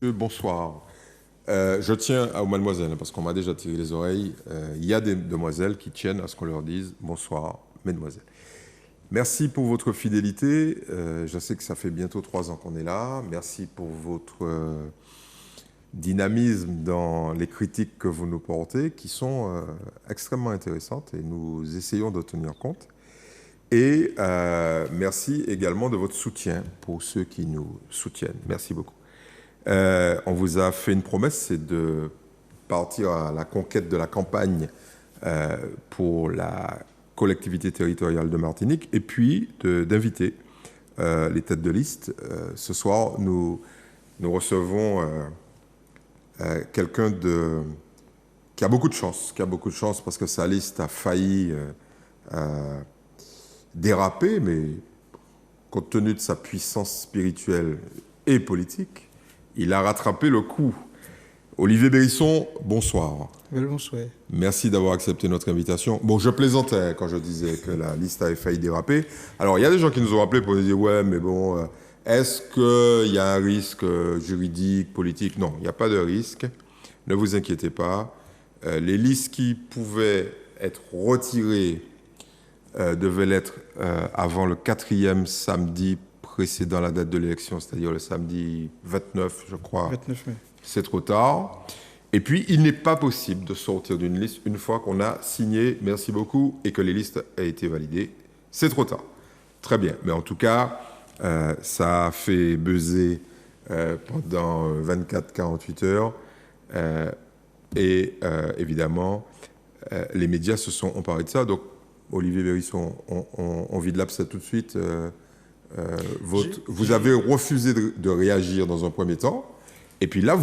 Bonsoir. Je tiens aux mademoiselles, parce qu'on m'a déjà tiré les oreilles. Il y a des demoiselles qui tiennent à ce qu'on leur dise bonsoir, mesdemoiselles. Merci pour votre fidélité. Je sais que ça fait bientôt 3 ans qu'on est là. Merci pour votre dynamisme dans les critiques que vous nous portez, qui sont extrêmement intéressantes et nous essayons de tenir compte. Et merci également de votre soutien pour ceux qui nous soutiennent. Merci beaucoup. On vous a fait une promesse, c'est de partir à la conquête de la campagne pour la collectivité territoriale de Martinique et puis d'inviter les têtes de liste. Ce soir, nous recevons quelqu'un qui a beaucoup de chance, parce que sa liste a failli déraper, mais compte tenu de sa puissance spirituelle et politique, il a rattrapé le coup. Olivier Bérisson, bonsoir. Bonsoir. Merci d'avoir accepté notre invitation. Bon, je plaisantais quand je disais que la liste avait failli déraper. Alors, il y a des gens qui nous ont appelés pour nous dire « Ouais, mais bon, est-ce qu'il y a un risque juridique, politique ?» Non, il n'y a pas de risque. Ne vous inquiétez pas. Les listes qui pouvaient être retirées devaient l'être avant le 4e samedi précédant la date de l'élection, c'est-à-dire le samedi 29, je crois. 29 mai. C'est trop tard. Et puis, il n'est pas possible de sortir d'une liste une fois qu'on a signé, merci beaucoup, et que les listes ont été validées. C'est trop tard. Très bien. Mais en tout cas, ça a fait buzzer pendant 24-48 heures. Évidemment, les médias se sont emparés de ça. Donc, Olivier Bérisson, on vide l'abcès tout de suite. Vous avez refusé de réagir dans un premier temps. Et puis là,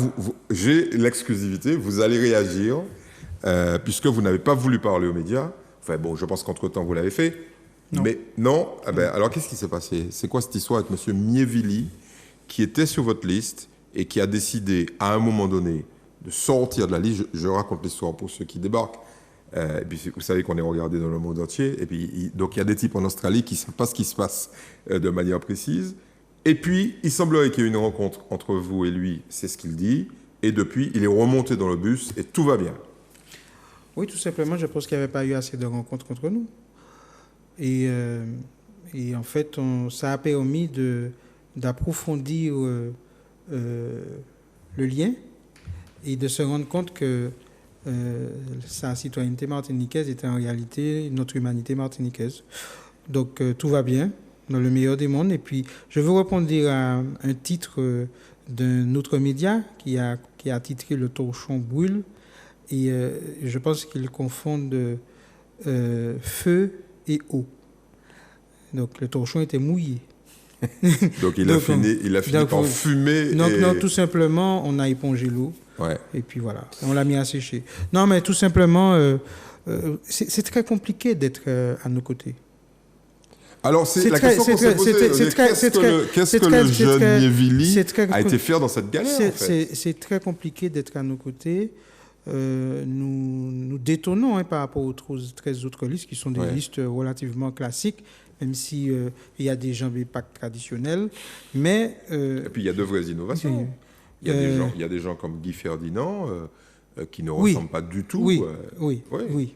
j'ai l'exclusivité, vous allez réagir, puisque vous n'avez pas voulu parler aux médias. Enfin bon, je pense qu'entre-temps, vous l'avez fait. Non. Mais non, alors qu'est-ce qui s'est passé? C'est quoi cette histoire avec M. Mievili, qui était sur votre liste et qui a décidé, à un moment donné, de sortir de la liste? Je raconte l'histoire pour ceux qui débarquent. Et puis vous savez qu'on est regardé dans le monde entier. Et puis, donc il y a des types en Australie qui ne savent pas ce qui se passe de manière précise. Et puis, il semblerait qu'il y ait une rencontre entre vous et lui, c'est ce qu'il dit. Et depuis, il est remonté dans le bus et tout va bien. Oui, tout simplement, je pense qu'il n'y avait pas eu assez de rencontres entre nous. Et en fait, ça a permis d'approfondir le lien et de se rendre compte que sa citoyenneté martiniquaise était en réalité notre humanité martiniquaise. Donc, tout va bien, dans le meilleur des mondes. Et puis, je veux répondre à un titre d'un autre média qui a titré Le torchon brûle. Et je pense qu'ils confondent feu et eau. Donc, le torchon était mouillé. Donc, il a fini par fumer. Donc, non, tout simplement, on a épongé l'eau. Ouais. Et puis voilà, on l'a mis à sécher. Non, mais tout simplement, c'est très compliqué d'être à nos côtés. Alors, c'est la question qu'on s'est posée. Qu'est-ce que le jeune Mievili a été faire dans cette galère, en fait? C'est très compliqué d'être à nos côtés. Nous détonnons par rapport aux 13 autres listes qui sont des listes relativement classiques, même si il y a des gens pas traditionnels. Mais, et puis, il y a de vraies innovations. Il y a des gens comme Guy Ferdinand qui ne ressemblent pas du tout. Oui,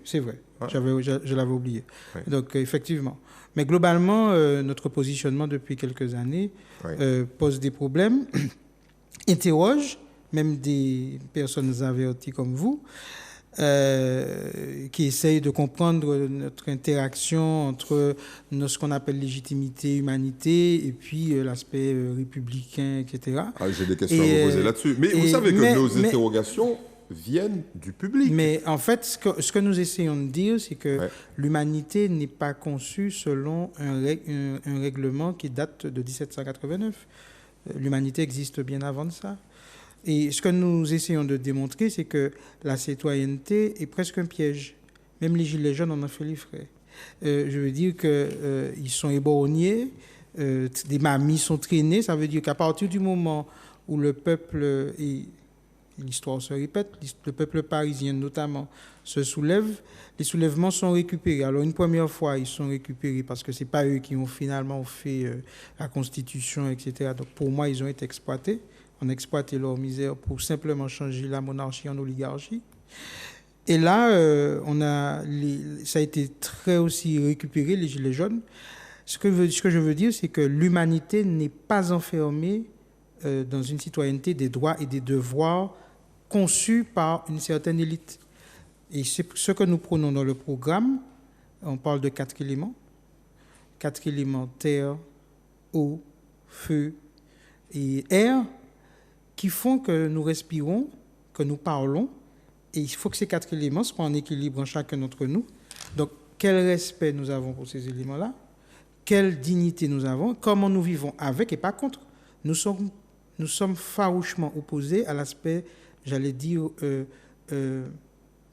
c'est vrai. Ouais. Je l'avais oublié. Ouais. Donc, effectivement. Mais globalement, notre positionnement depuis quelques années pose des problèmes, interroge même des personnes averties comme vous, qui essayent de comprendre notre interaction entre ce qu'on appelle légitimité, humanité, et puis l'aspect républicain, etc. J'ai des questions à vous poser là-dessus. Mais vous savez que nos interrogations viennent du public. Mais en fait, ce que nous essayons de dire, c'est que l'humanité n'est pas conçue selon un règlement qui date de 1789. L'humanité existe bien avant de ça. Et ce que nous essayons de démontrer, c'est que la citoyenneté est presque un piège. Même les Gilets jaunes en ont fait les frais. Je veux dire qu'ils sont éborgnés, des mamies sont traînées. Ça veut dire qu'à partir du moment où le peuple, et l'histoire se répète, le peuple parisien notamment se soulève, les soulèvements sont récupérés. Alors une première fois, ils sont récupérés parce que ce n'est pas eux qui ont finalement fait la Constitution, etc. Donc pour moi, ils ont été exploités On a exploité leur misère pour simplement changer la monarchie en oligarchie. Et là, ça a été très aussi récupéré, les Gilets jaunes. Ce que je veux dire, c'est que l'humanité n'est pas enfermée dans une citoyenneté des droits et des devoirs conçus par une certaine élite. Et c'est ce que nous prenons dans le programme. On parle de 4 éléments. 4 éléments, terre, eau, feu et air, qui font que nous respirons, que nous parlons. Et il faut que ces 4 éléments soient en équilibre en chacun d'entre nous. Donc, quel respect nous avons pour ces éléments-là? Quelle dignité nous avons? Comment nous vivons avec et pas contre? Nous sommes farouchement opposés à l'aspect, j'allais dire,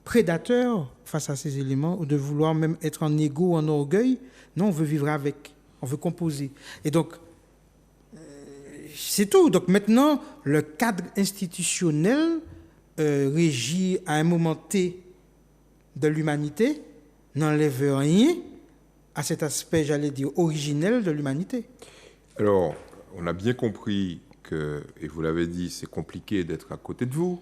prédateur face à ces éléments, ou de vouloir même être en égo, en orgueil. Non, on veut vivre avec, on veut composer. Et donc, c'est tout. Donc maintenant, le cadre institutionnel régi à un moment T de l'humanité n'enlève rien à cet aspect, j'allais dire, originel de l'humanité. Alors, on a bien compris que, et vous l'avez dit, c'est compliqué d'être à côté de vous,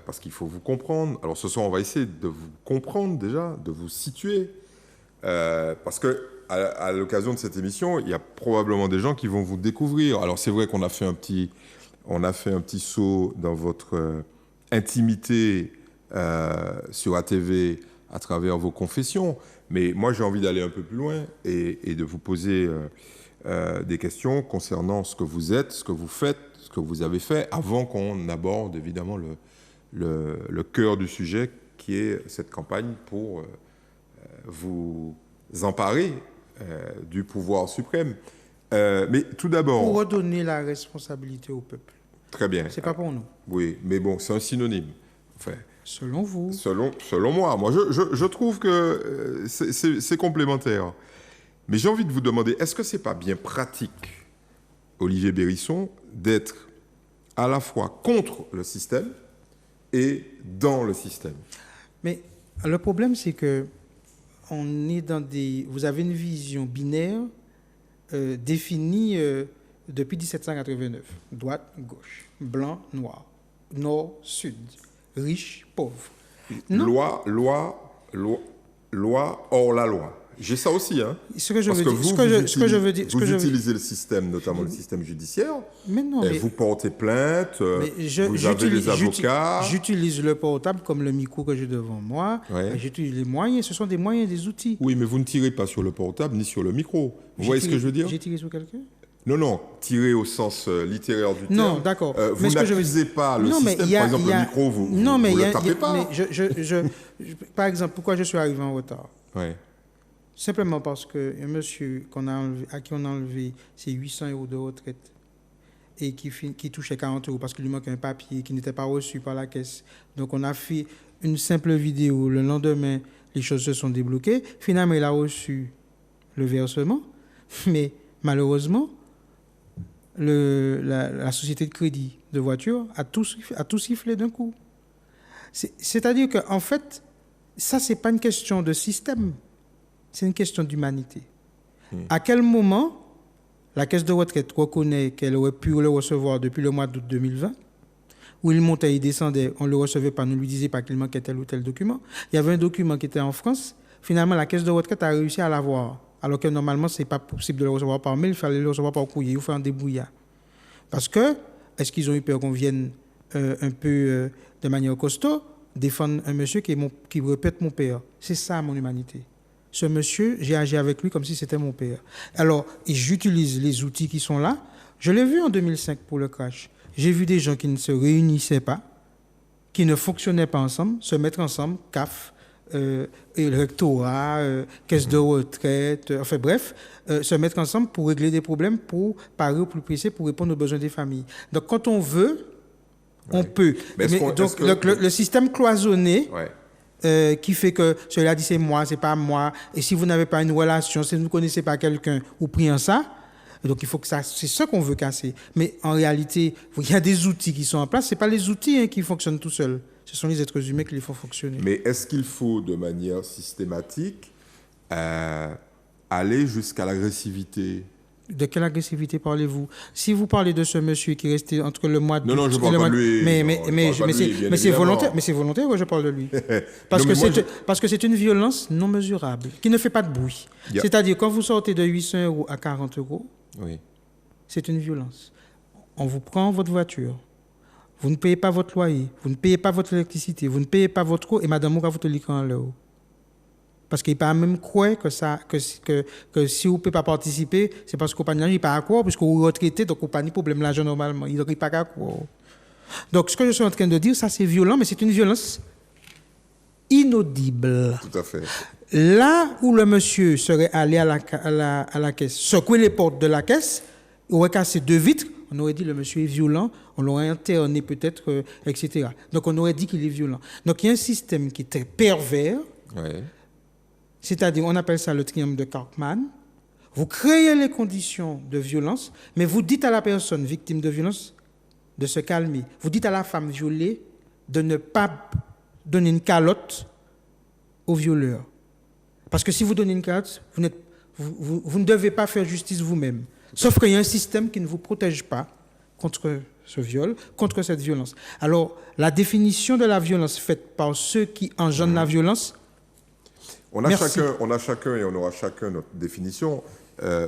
parce qu'il faut vous comprendre. Alors ce soir, on va essayer de vous comprendre déjà, de vous situer, parce que à l'occasion de cette émission, il y a probablement des gens qui vont vous découvrir. Alors c'est vrai qu'on a fait un petit saut dans votre intimité sur ATV à travers vos confessions, mais moi j'ai envie d'aller un peu plus loin et de vous poser des questions concernant ce que vous êtes, ce que vous faites, ce que vous avez fait, avant qu'on aborde évidemment le cœur du sujet, qui est cette campagne pour vous emparer du pouvoir suprême. Mais tout d'abord... Pour redonner la responsabilité au peuple. Très bien. C'est pas pour nous. Oui, mais bon, c'est un synonyme. Enfin, selon vous. Selon moi. Moi, je trouve que c'est complémentaire. Mais j'ai envie de vous demander, est-ce que c'est pas bien pratique, Olivier Bérisson, d'être à la fois contre le système et dans le système? Mais le problème, c'est que vous avez une vision binaire définie depuis 1789. Droite, gauche, blanc, noir, nord, sud, riche, pauvre. Loi, hors la loi. J'ai ça aussi, hein. Ce que je veux dire, vous utilisez le système, notamment le système judiciaire. Mais non, vous portez plainte, vous avez des avocats. J'utilise le portable comme le micro que j'ai devant moi. Ouais. J'utilise les moyens, ce sont des moyens, des outils. Oui, mais vous ne tirez pas sur le portable ni sur le micro. Vous voyez ce que je veux dire? J'ai tiré sur quelqu'un? Non, tirer au sens littéraire du terme. Non, d'accord. Vous n'accusez pas le système, par exemple, le micro, vous ne le tapez pas. Par exemple, pourquoi je suis arrivé en retard? Ouais. Simplement parce qu'un monsieur à qui on a enlevé ses 800 € de retraite et qui touchait 40 € parce qu'il lui manquait un papier qui n'était pas reçu par la caisse. Donc on a fait une simple vidéo. Le lendemain, les choses se sont débloquées. Finalement, il a reçu le versement. Mais malheureusement, la société de crédit de voiture a tout sifflé d'un coup. C'est-à-dire qu'en fait, ça, ce n'est pas une question de système. C'est une question d'humanité. À quel moment la caisse de retraite reconnaît qu'elle aurait pu le recevoir depuis le mois d'août 2020, où il montait, il descendait, on ne le recevait pas, on ne lui disait pas qu'il manquait tel ou tel document. Il y avait un document qui était en France. Finalement, la caisse de retraite a réussi à l'avoir, alors que normalement, ce n'est pas possible de le recevoir par mail, il fallait le recevoir par courrier, il faut un débrouillard. Parce que, est-ce qu'ils ont eu peur qu'on vienne un peu de manière costaud défendre un monsieur qui répète mon père? C'est ça, mon humanité. Ce monsieur, j'ai agi avec lui comme si c'était mon père. Alors, j'utilise les outils qui sont là. Je l'ai vu en 2005 pour le crash. J'ai vu des gens qui ne se réunissaient pas, qui ne fonctionnaient pas ensemble, se mettre ensemble, CAF, rectorat, caisse de retraite, enfin bref, se mettre ensemble pour régler des problèmes, pour parer au plus pressé, pour répondre aux besoins des familles. Donc, quand on veut, on peut. Donc, le système cloisonné... Ouais. Qui fait que cela dit c'est moi, c'est pas moi. Et si vous n'avez pas une relation, si vous ne connaissez pas quelqu'un ou pris en ça, donc il faut que ça, c'est ça qu'on veut casser. Mais en réalité, il y a des outils qui sont en place. C'est pas les outils qui fonctionnent tout seuls. Ce sont les êtres humains qui les font fonctionner. Mais est-ce qu'il faut, de manière systématique, aller jusqu'à l'agressivité De quelle agressivité parlez-vous? Si vous parlez de ce monsieur qui est resté entre le mois de... Non, je ne parle pas de lui. Mais c'est volontaire, que je parle de lui. Parce que c'est une violence non mesurable, qui ne fait pas de bruit. Yeah. C'est-à-dire, quand vous sortez de 800 € à 40 €, oui, c'est une violence. On vous prend votre voiture, vous ne payez pas votre loyer, vous ne payez pas votre électricité, vous ne payez pas votre eau, et madame Mouka vous te lit en l'eau. Parce qu'il ne peut même croire que si vous ne pouvez pas participer, c'est parce que vous n'avez pas à croire, puisque vous êtes retraité, donc vous n'avez pas de problème l'argent normalement. Il n'aurait pas à croire. Donc, ce que je suis en train de dire, ça c'est violent, mais c'est une violence inaudible. Tout à fait. Là où le monsieur serait allé à la caisse, secouer les portes de la caisse, il aurait cassé 2 vitres, on aurait dit le monsieur est violent, on l'aurait interné peut-être, etc. Donc, on aurait dit qu'il est violent. Donc, il y a un système qui est très pervers. Ouais. C'est-à-dire, on appelle ça le triangle de Karpman. Vous créez les conditions de violence, mais vous dites à la personne victime de violence de se calmer. Vous dites à la femme violée de ne pas donner une calotte au violeur. Parce que si vous donnez une calotte, vous ne devez pas faire justice vous-même. Sauf qu'il y a un système qui ne vous protège pas contre ce viol, contre cette violence. Alors, la définition de la violence faite par ceux qui engendrent la violence... On a chacun et on aura chacun notre définition.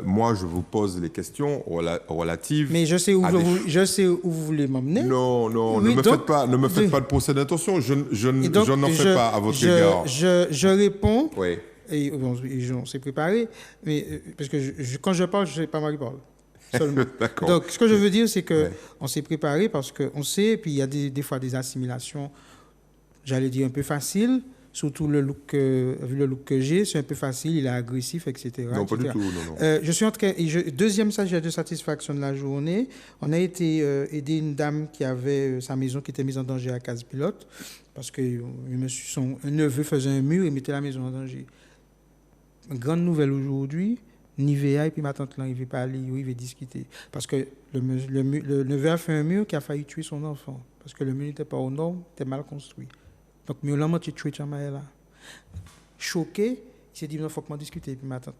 Moi, je vous pose les questions relatives. Mais je sais où vous voulez m'emmener. Non, oui, ne me faites pas de procès d'intention. Je n'en fais pas à votre égard. Je réponds. Oui. Et on s'est préparé. Mais parce que quand je parle, je ne sais pas moi qui parle. Seulement. D'accord. Donc, ce que je veux dire, c'est qu'on s'est préparé parce qu'on sait, puis il y a des fois des assimilations, j'allais dire un peu faciles. Surtout vu le look que j'ai, c'est un peu facile, il est agressif, etc. Non, pas du tout. Non. Je suis en train, deuxième sujet de satisfaction de la journée, on a été aider une dame qui avait sa maison qui était mise en danger à Case-Pilote, parce que son neveu faisait un mur et mettait la maison en danger. Une grande nouvelle aujourd'hui, Nivea et puis ma tante là, il ne veut pas aller, il veut discuter. Parce que le neveu a fait un mur qui a failli tuer son enfant, parce que le mur n'était pas aux normes, était mal construit. Donc, je suis tué là. Choqué, il s'est dit, il faut que je discute. Et puis, ma tante.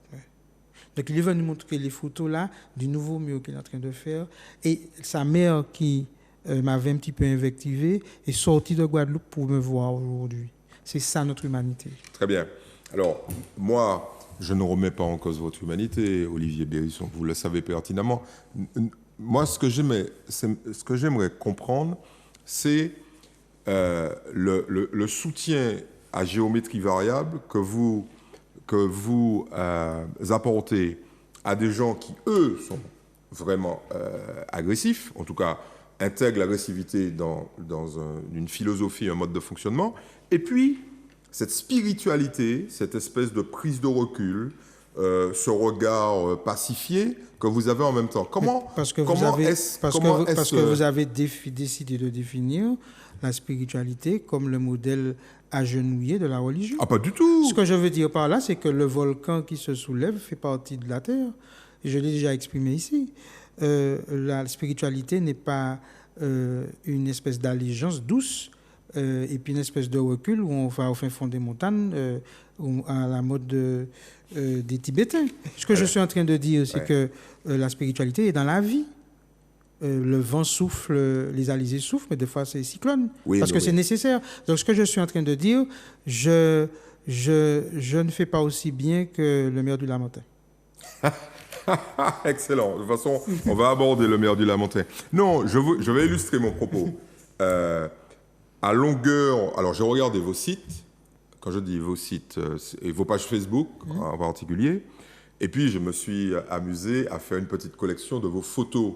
Donc, il est venu montrer les photos là du nouveau mur qu'il est en train de faire. Et sa mère, qui m'avait un petit peu invectivé, est sortie de Guadeloupe pour me voir aujourd'hui. C'est ça notre humanité. Très bien. Alors, moi, je ne remets pas en cause votre humanité, Olivier Bérisson, vous le savez pertinemment. Moi, ce que j'aimerais comprendre, c'est le soutien à géométrie variable que vous apportez à des gens qui, eux, sont vraiment agressifs, en tout cas intègrent l'agressivité dans une philosophie, un mode de fonctionnement, et puis cette spiritualité, cette espèce de prise de recul, ce regard pacifié que vous avez en même temps. Parce que vous avez décidé de définir la spiritualité comme le modèle agenouillé de la religion. Ah, pas du tout. Ce que je veux dire par là, c'est que le volcan qui se soulève fait partie de la terre. Et je l'ai déjà exprimé ici. La spiritualité n'est pas une espèce d'allégeance douce et puis une espèce de recul où on va au fin fond des montagnes à la mode des Tibétains. Ce que je suis en train de dire, c'est que la spiritualité est dans la vie. Le vent souffle, les alizés soufflent, mais des fois c'est cyclone, parce que c'est nécessaire. Donc ce que je suis en train de dire, je ne fais pas aussi bien que le maire du Lamentin. Excellent. De toute façon, on va aborder le maire du Lamentin. Non, je vais illustrer mon propos. À longueur, alors j'ai regardé vos sites, quand je dis vos sites, et vos pages Facebook en particulier, et puis je me suis amusé à faire une petite collection de vos photos.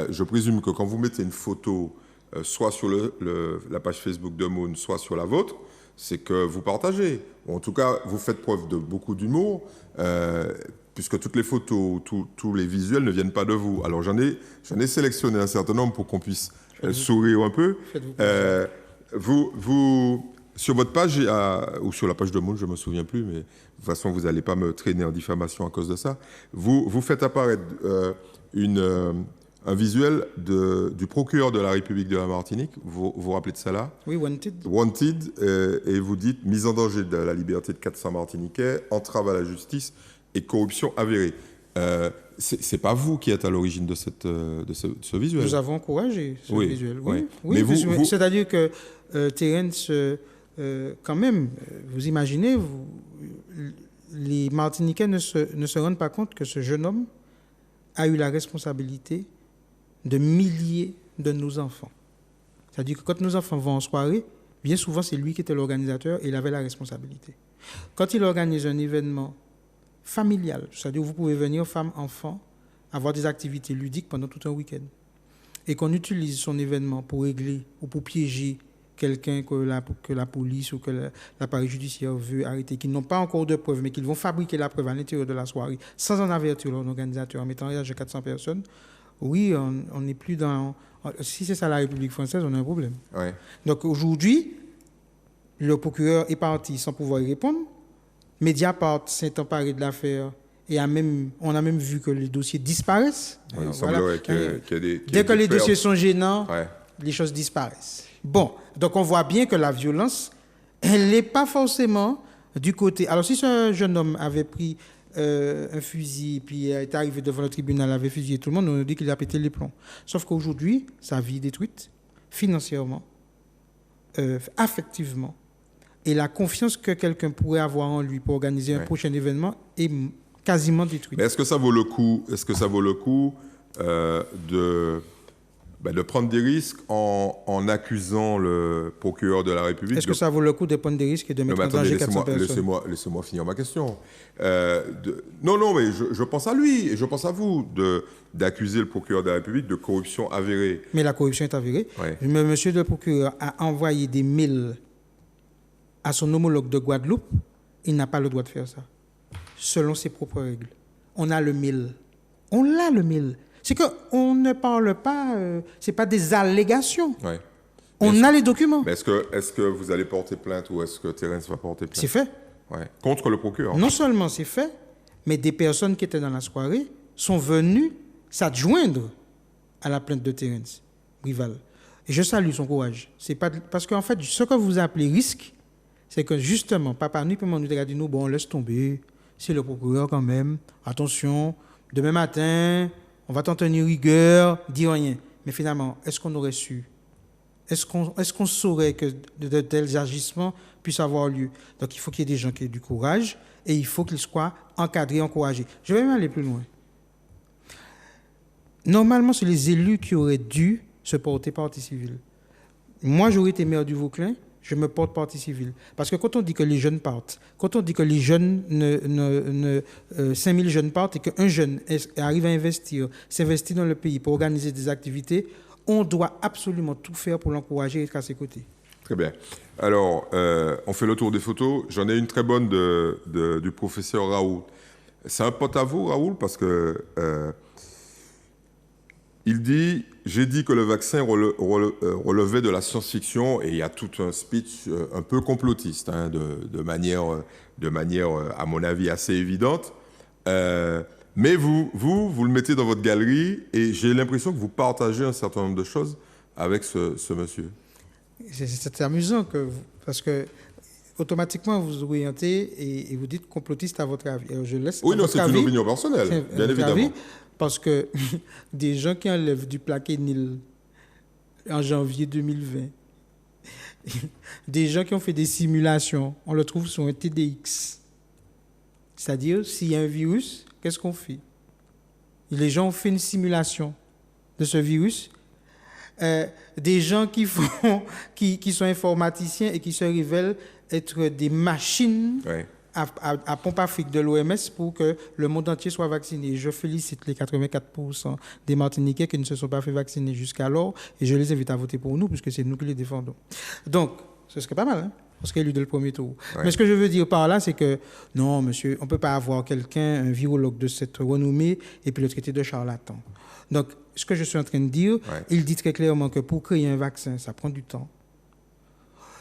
Je présume que quand vous mettez une photo, soit sur la page Facebook de Moon, soit sur la vôtre, c'est que vous partagez. Ou en tout cas, vous faites preuve de beaucoup d'humour, puisque toutes les photos, tous les visuels ne viennent pas de vous. Alors j'en ai sélectionné un certain nombre pour qu'on puisse sourire un peu. Vous, sur votre page, ou sur la page de Moon, je ne me souviens plus, mais de toute façon, vous n'allez pas me traîner en diffamation à cause de ça. Vous faites apparaître un visuel du procureur de la République de la Martinique. Vous vous rappelez de ça là? Oui, Wanted. Wanted, et vous dites « mise en danger de la liberté de 400 Martiniquais, entrave à la justice et corruption avérée ». c'est pas vous qui êtes à l'origine de ce visuel. Nous avons encouragé ce visuel. Oui. Mais c'est-à-dire que Terence, quand même, vous imaginez, les Martiniquais ne se rendent pas compte que ce jeune homme a eu la responsabilité de milliers de nos enfants. C'est-à-dire que quand nos enfants vont en soirée, bien souvent, c'est lui qui était l'organisateur et il avait la responsabilité. Quand il organise un événement familial, c'est-à-dire vous pouvez venir, femmes, enfants, avoir des activités ludiques pendant tout un week-end, et qu'on utilise son événement pour régler ou pour piéger quelqu'un que la police ou que l'appareil judiciaire veut arrêter, qui n'ont pas encore de preuves, mais qu'ils vont fabriquer la preuve à l'intérieur de la soirée, sans en avertir leur organisateur, en mettant en rage 400 personnes, oui, on n'est plus dans... Si c'est ça la République française, on a un problème. Ouais. Donc aujourd'hui, le procureur est parti sans pouvoir y répondre. Mediapart s'est emparé de l'affaire et on a même vu que les dossiers disparaissent. Ouais, il semblerait qu'il y ait des... Dès que les dossiers sont gênants, les choses disparaissent. Bon, donc on voit bien que la violence, elle n'est pas forcément du côté... Alors si ce jeune homme avait pris un fusil, puis est arrivé devant le tribunal, avait fusillé tout le monde, on nous dit qu'il a pété les plombs. Sauf qu'aujourd'hui, sa vie est détruite, financièrement, affectivement, et la confiance que quelqu'un pourrait avoir en lui pour organiser un prochain événement est quasiment détruite. Mais est-ce que ça vaut le coup de prendre des risques en accusant le procureur de la République? Est-ce que ça vaut le coup de prendre des risques et de mettre en danger 400 personnes? Laissez-moi finir ma question. Non, mais je pense à lui et je pense à vous d'accuser le procureur de la République de corruption avérée. Mais la corruption est avérée. Ouais. Monsieur le procureur a envoyé des mails à son homologue de Guadeloupe. Il n'a pas le droit de faire ça, selon ses propres règles. On a le mail. On l'a, le mail. C'est qu'on ne parle pas, ce n'est pas des allégations. Ouais. On a les documents. Mais est-ce que vous allez porter plainte ou est-ce que Terence va porter plainte? C'est fait. Ouais. Contre le procureur. Non seulement c'est fait, mais des personnes qui étaient dans la soirée sont venues s'adjoindre à la plainte de Terence Rival. Et je salue son courage. C'est pas, parce qu'en fait, ce que vous appelez risque, c'est que justement, papa, nous, nous a dit, nous, bon, laisse tomber. C'est le procureur quand même. Attention, demain matin, on va t'en tenir rigueur, dis rien. Mais finalement, est-ce qu'on aurait su? Est-ce qu'on saurait que de tels agissements puissent avoir lieu? Donc, il faut qu'il y ait des gens qui aient du courage et il faut qu'ils soient encadrés, encouragés. Je vais même aller plus loin. Normalement, c'est les élus qui auraient dû se porter partie civile. Moi, j'aurais été maire du Vauclin, je me porte partie civile. Parce que quand on dit que les jeunes partent, quand on dit que les jeunes, 5000 jeunes partent et qu'un jeune arrive à investir, s'investit dans le pays pour organiser des activités, on doit absolument tout faire pour l'encourager et être à ses côtés. Très bien. Alors, on fait le tour des photos. J'en ai une très bonne du professeur Raoul. C'est un pote à vous, Raoul, parce que il dit, j'ai dit que le vaccin relevait de la science-fiction et il y a tout un speech un peu complotiste, hein, de manière, à mon avis, assez évidente. Mais vous le mettez dans votre galerie et j'ai l'impression que vous partagez un certain nombre de choses avec ce monsieur. C'est amusant parce que automatiquement vous vous orientez et vous dites complotiste à votre avis. Alors je laisse. Oui, non, c'est une opinion personnelle, bien évidemment. Parce que des gens qui enlèvent du Plaquenil en janvier 2020, des gens qui ont fait des simulations, on le trouve sur un TDX. C'est-à-dire, s'il y a un virus, qu'est-ce qu'on fait? Les gens ont fait une simulation de ce virus. Des gens qui sont informaticiens et qui se révèlent être des machines à pompe Afrique de l'OMS pour que le monde entier soit vacciné. Je félicite les 84% des Martiniquais qui ne se sont pas fait vacciner jusqu'alors et je les invite à voter pour nous puisque c'est nous qui les défendons. Donc, ce serait pas mal, hein? Parce qu'il y a eu le premier tour. Ouais. Mais ce que je veux dire par là, c'est que non, monsieur, on ne peut pas avoir quelqu'un, un virologue de cette renommée, et puis le traiter de charlatan. Donc, ce que je suis en train de dire, il dit très clairement que pour créer un vaccin, ça prend du temps.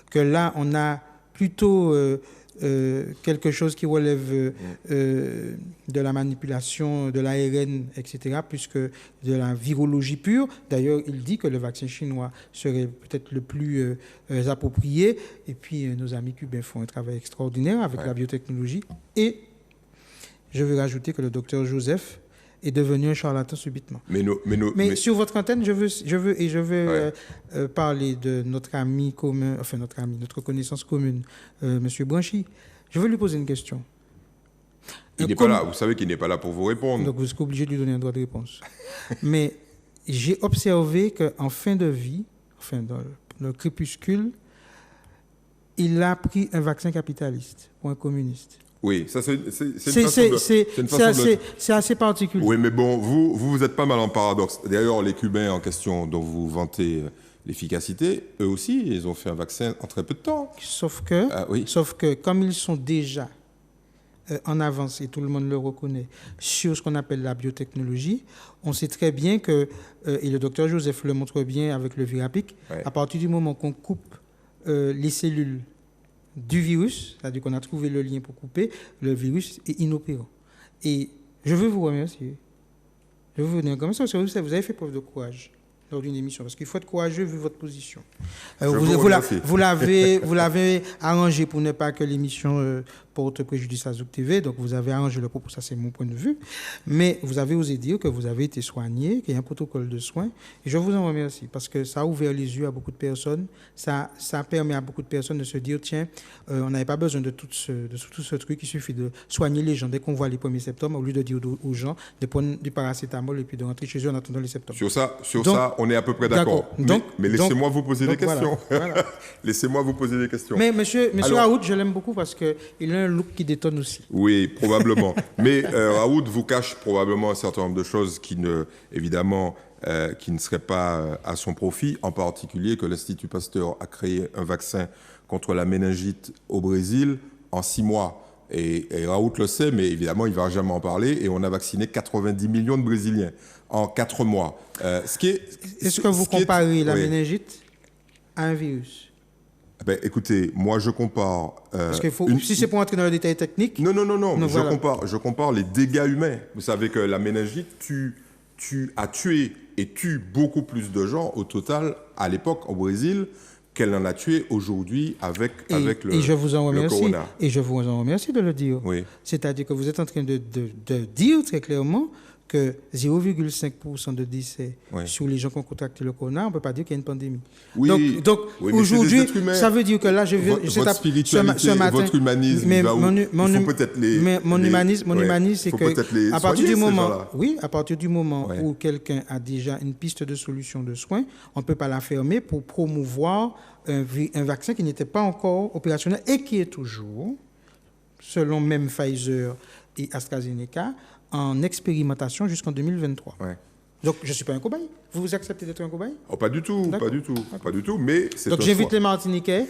Que là, on a plutôt quelque chose qui relève de la manipulation de l'ARN, etc., plus que de la virologie pure. D'ailleurs, il dit que le vaccin chinois serait peut-être le plus approprié. Et puis, nos amis cubains font un travail extraordinaire avec la biotechnologie. Et je veux rajouter que le docteur Joseph est devenu un charlatan subitement. Mais Sur votre antenne, je veux Ouais. parler de notre ami commun, enfin notre connaissance commune, Monsieur Branchy. Je veux lui poser une question. il n'est pas là. Vous savez qu'il n'est pas là pour vous répondre. Donc vous serez obligé de lui donner un droit de réponse. Mais j'ai observé qu'en fin de vie, enfin dans le crépuscule, il a pris un vaccin capitaliste pour un communiste. Oui, ça c'est une façon de... C'est assez particulier. Oui, mais bon, vous êtes pas mal en paradoxe. D'ailleurs, les Cubains en question dont vous vantez l'efficacité, eux aussi, ils ont fait un vaccin en très peu de temps. Sauf Oui. que comme ils sont déjà en avance, et tout le monde le reconnaît, sur ce qu'on appelle la biotechnologie, on sait très bien que, et le docteur Joseph le montre bien avec le Virapic, Ouais. à partir du moment qu'on coupe les cellules du virus, c'est-à-dire qu'on a trouvé le lien pour couper, le virus est inopérant. Et je veux vous remercier. Je veux vous dire comme ça, parce que vous avez fait preuve de courage lors d'une émission, parce qu'il faut être courageux vu votre position. Vous l'avez arrangé pour ne pas que l'émission porte préjudice à Zouk TV, donc vous avez arrangé le propos, ça c'est mon point de vue, mais vous avez osé dire que vous avez été soigné, qu'il y a un protocole de soins, et je vous en remercie, parce que ça a ouvert les yeux à beaucoup de personnes, ça permet à beaucoup de personnes de se dire, tiens, on n'avait pas besoin de tout ce truc, il suffit de soigner les gens dès qu'on voit les 1er septembre, au lieu de dire aux gens de prendre du paracétamol et puis de rentrer chez eux en attendant les septembre. Sur ça, on est à peu près d'accord. Mais laissez-moi vous poser des questions. Voilà. Laissez-moi vous poser des questions. Mais monsieur Raoult, je l'aime beaucoup parce qu'il a un look qui détonne aussi. Oui, probablement. Mais Raoult vous cache probablement un certain nombre de choses qui ne seraient pas à son profit, en particulier que l'Institut Pasteur a créé un vaccin contre la méningite au Brésil en 6 mois. Et Raoult le sait, mais évidemment, il ne va jamais en parler. Et on a vacciné 90 millions de Brésiliens en 4 mois. Est-ce que vous comparez la méningite à un virus? Écoutez, moi je compare... Parce qu'il faut, si c'est pour entrer dans le détail technique... Non, je compare les dégâts humains. Vous savez que la méningite a tué et tue beaucoup plus de gens au total, à l'époque, au Brésil, qu'elle en a tué aujourd'hui avec le et je vous en remercie, corona. Et je vous en remercie de le dire. Oui. C'est-à-dire que vous êtes en train de dire très clairement que 0,5% de décès sur les gens qui ont contracté le corona, on ne peut pas dire qu'il y a une pandémie. Oui, donc aujourd'hui, ça veut dire que là, votre spiritualité, ce matin, votre humanisme, mais il faut peut-être mon humanisme, c'est que à partir du moment où quelqu'un a déjà une piste de solution de soins, on ne peut pas la fermer pour promouvoir un vaccin qui n'était pas encore opérationnel et qui est toujours, selon même Pfizer et AstraZeneca, en expérimentation jusqu'en 2023. Ouais. Donc, je ne suis pas un cobaye. Vous acceptez d'être un cobaye? Pas du tout, mais c'est donc, j'invite les Martiniquais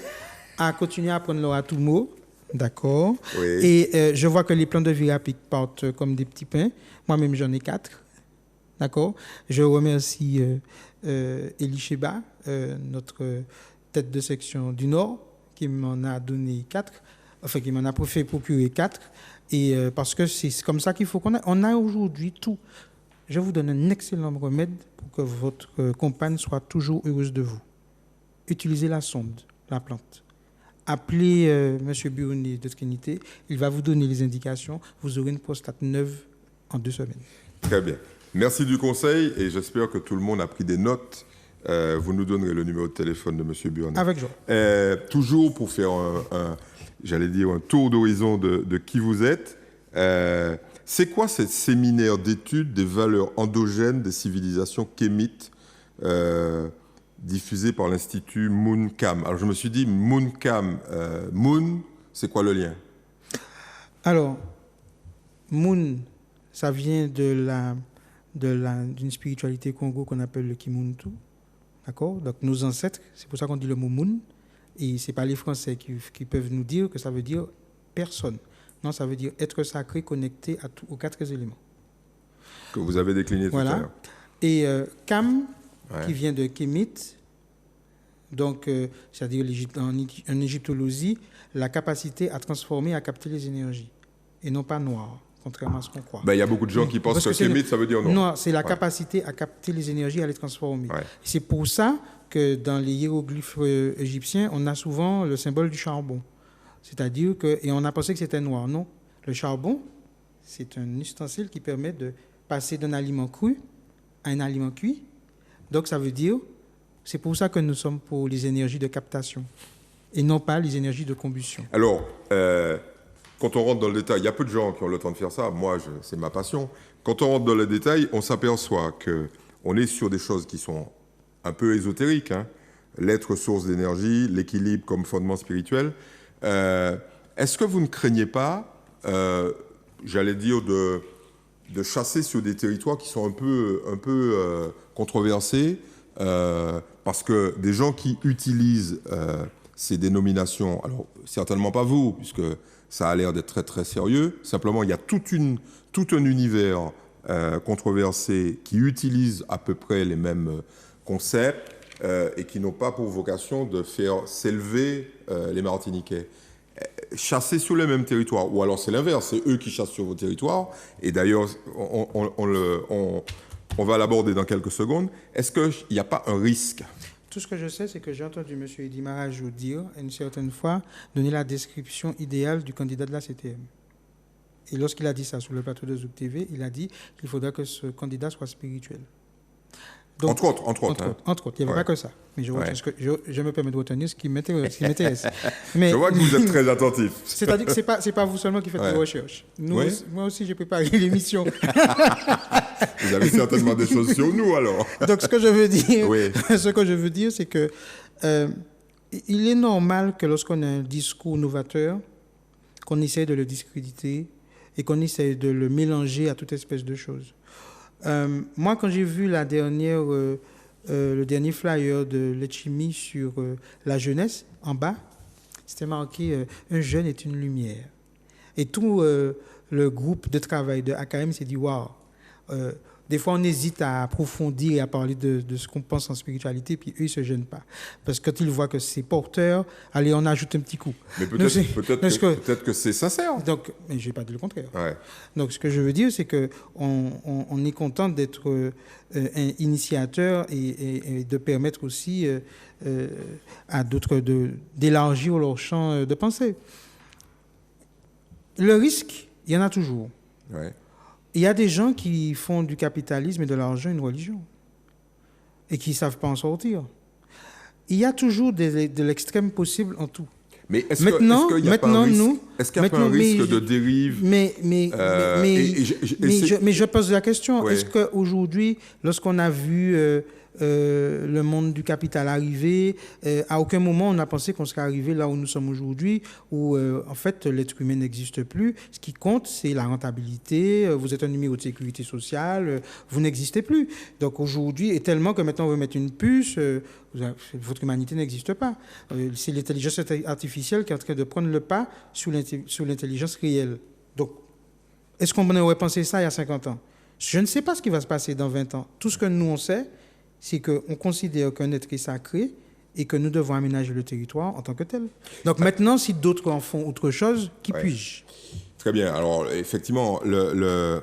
à continuer à prendre leur à tout mot, d'accord? Oui. Et je vois que les plans de Virapic partent comme des petits pains. Moi-même, j'en ai 4, d'accord? Je remercie Elie Cheba, notre tête de section du Nord, qui m'en a donné 4, enfin, qui m'en a fait procurer 4. Et parce que c'est comme ça qu'il faut qu'on ait. On a aujourd'hui tout. Je vous donne un excellent remède pour que votre compagne soit toujours heureuse de vous. Utilisez la sonde, la plante. Appelez M. Buroni de Trinité. Il va vous donner les indications. Vous aurez une prostate neuve en 2 semaines. Très bien. Merci du conseil et j'espère que tout le monde a pris des notes. Vous nous donnerez le numéro de téléphone de M. Buroni. Avec joie. Toujours pour faire un tour d'horizon de qui vous êtes. C'est quoi ce séminaire d'études des valeurs endogènes des civilisations kémites diffusé par l'Institut Mooncam? Alors je me suis dit, Mooncam, Moon, c'est quoi le lien? Alors, Moon, ça vient d'une spiritualité Congo qu'on appelle le Kimuntu. D'accord? Donc nos ancêtres, c'est pour ça qu'on dit le mot Moon. Et ce n'est pas les Français qui peuvent nous dire que ça veut dire personne. Non, ça veut dire être sacré, connecté aux 4 éléments. Que vous avez décliné tout à l'heure. Et Kam, qui vient de Kémite, donc, c'est-à-dire en égyptologie, la capacité à transformer, à capter les énergies, et non pas noir, contrairement à ce qu'on croit. Il y a beaucoup de gens qui pensent que Kémite, ça veut dire noir. Non, c'est la capacité à capter les énergies, à les transformer. C'est pour ça que dans les hiéroglyphes égyptiens, on a souvent le symbole du charbon. Et on a pensé que c'était noir. Non, le charbon, c'est un ustensile qui permet de passer d'un aliment cru à un aliment cuit. Donc, ça veut dire, c'est pour ça que nous sommes pour les énergies de captation et non pas les énergies de combustion. Alors, quand on rentre dans le détail, il y a peu de gens qui ont le temps de faire ça. Moi, c'est ma passion. Quand on rentre dans le détail, on s'aperçoit qu'on est sur des choses qui sont un peu ésotériques. Hein. L'être source d'énergie, l'équilibre comme fondement spirituel. Est-ce que vous ne craignez pas, j'allais dire, de chasser sur des territoires qui sont un peu controversés parce que des gens qui utilisent ces dénominations, alors certainement pas vous, puisque ça a l'air d'être très très sérieux, simplement il y a tout un univers controversé qui utilise à peu près les mêmes concepts et qui n'ont pas pour vocation de faire s'élever les Martiniquais. Chasser sur les mêmes territoires, ou alors c'est l'inverse, c'est eux qui chassent sur vos territoires, et d'ailleurs on va l'aborder dans quelques secondes. Est-ce qu'il n'y a pas un risque? Tout ce que je sais, c'est que j'ai entendu M. Eddy Marajou dire, une certaine fois, donner la description idéale du candidat de la CTM. Et lorsqu'il a dit ça sur le plateau de Zouk TV, il a dit qu'il faudrait que ce candidat soit spirituel. Donc, entre autres. Il n'y avait pas que ça. Mais je me permets de retenir ce qui m'intéresse. Mais, je vois que vous êtes très attentif. C'est-à-dire que ce n'est pas vous seulement qui faites des recherches. Moi aussi, j'ai préparé l'émission. Vous avez certainement des choses sur nous, alors. Donc, ce que je veux dire, c'est que il est normal que lorsqu'on a un discours novateur, qu'on essaie de le discréditer et qu'on essaie de le mélanger à toute espèce de choses. Moi, quand j'ai vu le dernier flyer de Letchimi sur la jeunesse, en bas, c'était marqué « Un jeune est une lumière ». Et tout le groupe de travail de AKM s'est dit « Waouh ». Des fois, on hésite à approfondir et à parler de ce qu'on pense en spiritualité, puis eux, ils ne se gênent pas. Parce que quand ils voient que c'est porteur, allez, on ajoute un petit coup. Mais peut-être que c'est sincère. Donc, mais je n'ai pas dit le contraire. Ouais. Donc, ce que je veux dire, c'est qu'on est content d'être un initiateur et de permettre aussi à d'autres d'élargir leur champ de pensée. Le risque, il y en a toujours. Ouais. Il y a des gens qui font du capitalisme et de l'argent une religion et qui ne savent pas en sortir. Il y a toujours de l'extrême possible en tout. Mais est-ce qu'il n'y a pas un risque de dérive? Mais je pose la question. Ouais. Est-ce qu'aujourd'hui, lorsqu'on a vu le monde du capital arriver, à aucun moment on a pensé qu'on serait arrivé là où nous sommes aujourd'hui, où en fait l'être humain n'existe plus. Ce qui compte, c'est la rentabilité. Vous êtes un numéro de sécurité sociale, vous n'existez plus. Donc aujourd'hui, et tellement que maintenant on veut mettre une puce, votre humanité n'existe pas. C'est l'intelligence artificielle qui est en train de prendre le pas sur l'intelligence réelle. Donc, est-ce qu'on aurait pensé ça il y a 50 ans? Je ne sais pas ce qui va se passer dans 20 ans. Tout ce que nous on sait, c'est qu'on considère qu'un être est sacré et que nous devons aménager le territoire en tant que tel. Donc maintenant, si d'autres en font autre chose, qui puis-je? Très bien. Alors, effectivement,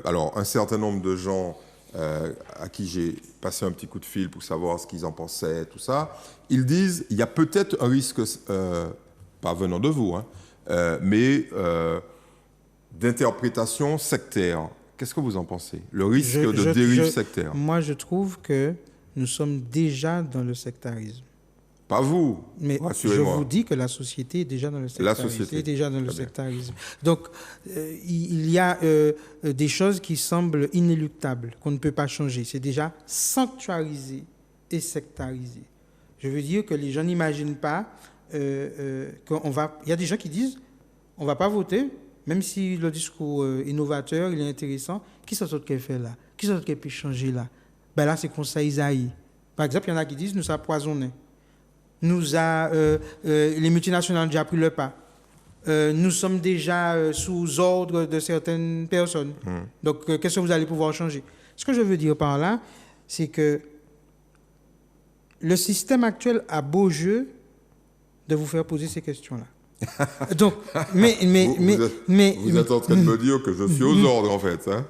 alors, un certain nombre de gens à qui j'ai passé un petit coup de fil pour savoir ce qu'ils en pensaient, tout ça, ils disent il y a peut-être un risque, pas venant de vous, mais d'interprétation sectaire. Qu'est-ce que vous en pensez? Le risque de dérive sectaire? Moi, je trouve que nous sommes déjà dans le sectarisme. Pas vous, mais je vous dis que la société est déjà dans le sectarisme. La société est déjà dans le sectarisme. Donc, il y a des choses qui semblent inéluctables, qu'on ne peut pas changer. C'est déjà sanctuarisé et sectarisé. Je veux dire que les gens n'imaginent pas qu'on va... Il y a des gens qui disent, on ne va pas voter, même si le discours innovateur, il est intéressant. Qui s'en qui fait là? Qui s'en qui peut changer là? Ben là, c'est Conseil Isaïe. Par exemple, il y en a qui disent, nous sommes poisonnés. Les multinationales ont déjà pris le pas. Nous sommes déjà sous ordre de certaines personnes. Donc, qu'est-ce que vous allez pouvoir changer? Ce que je veux dire par là, c'est que le système actuel a beau jeu de vous faire poser ces questions-là. Donc, vous êtes en train de me dire que je suis aux ordres, en fait. Hein?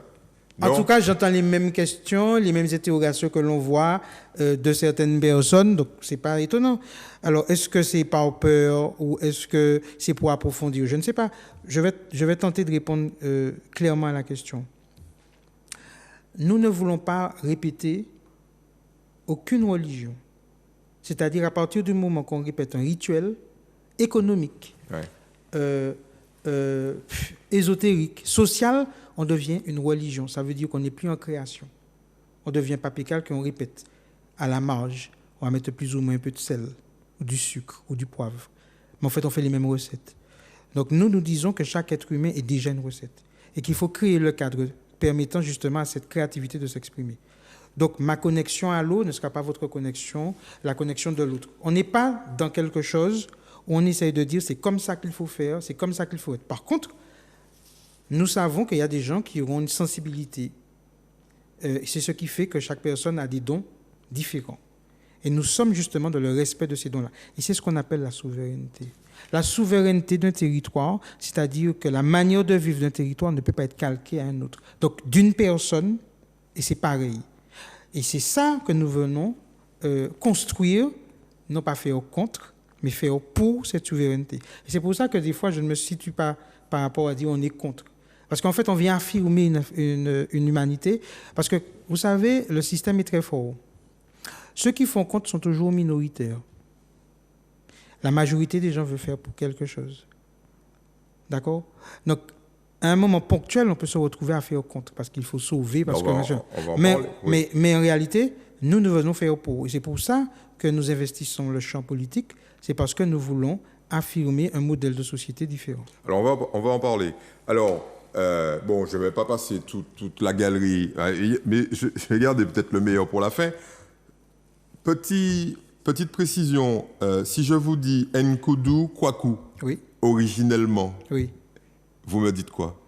En tout cas, j'entends les mêmes questions, les mêmes interrogations que l'on voit de certaines personnes, donc ce n'est pas étonnant. Alors, est-ce que c'est par peur ou est-ce que c'est pour approfondir? Je ne sais pas. Je vais tenter de répondre clairement à la question. nous ne voulons pas répéter aucune religion. C'est-à-dire à partir du moment qu'on répète un rituel économique, ésotérique, social, on devient une religion. Ça veut dire qu'on n'est plus en création. On devient papécal qu'on répète à la marge. On va mettre plus ou moins un peu de sel, ou du sucre, ou du poivre. Mais en fait, on fait les mêmes recettes. Donc nous disons que chaque être humain est déjà une recette et qu'il faut créer le cadre permettant justement à cette créativité de s'exprimer. Donc ma connexion à l'eau ne sera pas votre connexion, la connexion de l'autre. On n'est pas dans quelque chose où on essaye de dire c'est comme ça qu'il faut faire, c'est comme ça qu'il faut être. Par contre, nous savons qu'il y a des gens qui auront une sensibilité. C'est ce qui fait que chaque personne a des dons différents. Et nous sommes justement dans le respect de ces dons-là. Et c'est ce qu'on appelle la souveraineté. La souveraineté d'un territoire, c'est-à-dire que la manière de vivre d'un territoire ne peut pas être calquée à un autre. Donc, d'une personne, et c'est pareil. Et c'est ça que nous venons construire, non pas faire contre, mais faire pour cette souveraineté. Et c'est pour ça que des fois, je ne me situe pas par rapport à dire on est contre. Parce qu'en fait, on vient affirmer une humanité. Parce que, vous savez, le système est très fort. Ceux qui font contre sont toujours minoritaires. La majorité des gens veulent faire pour quelque chose. D'accord? Donc, à un moment ponctuel, on peut se retrouver à faire contre parce qu'il faut sauver. Parce mais en réalité, nous venons faire pour. Et c'est pour ça que nous investissons le champ politique. C'est parce que nous voulons affirmer un modèle de société différent. Alors, on va en parler. Alors, je ne vais pas passer toute la galerie, mais je vais garder peut-être le meilleur pour la fin. Petite précision, si je vous dis Nkoudou Kwaku, oui. Originellement, oui. Vous me dites quoi?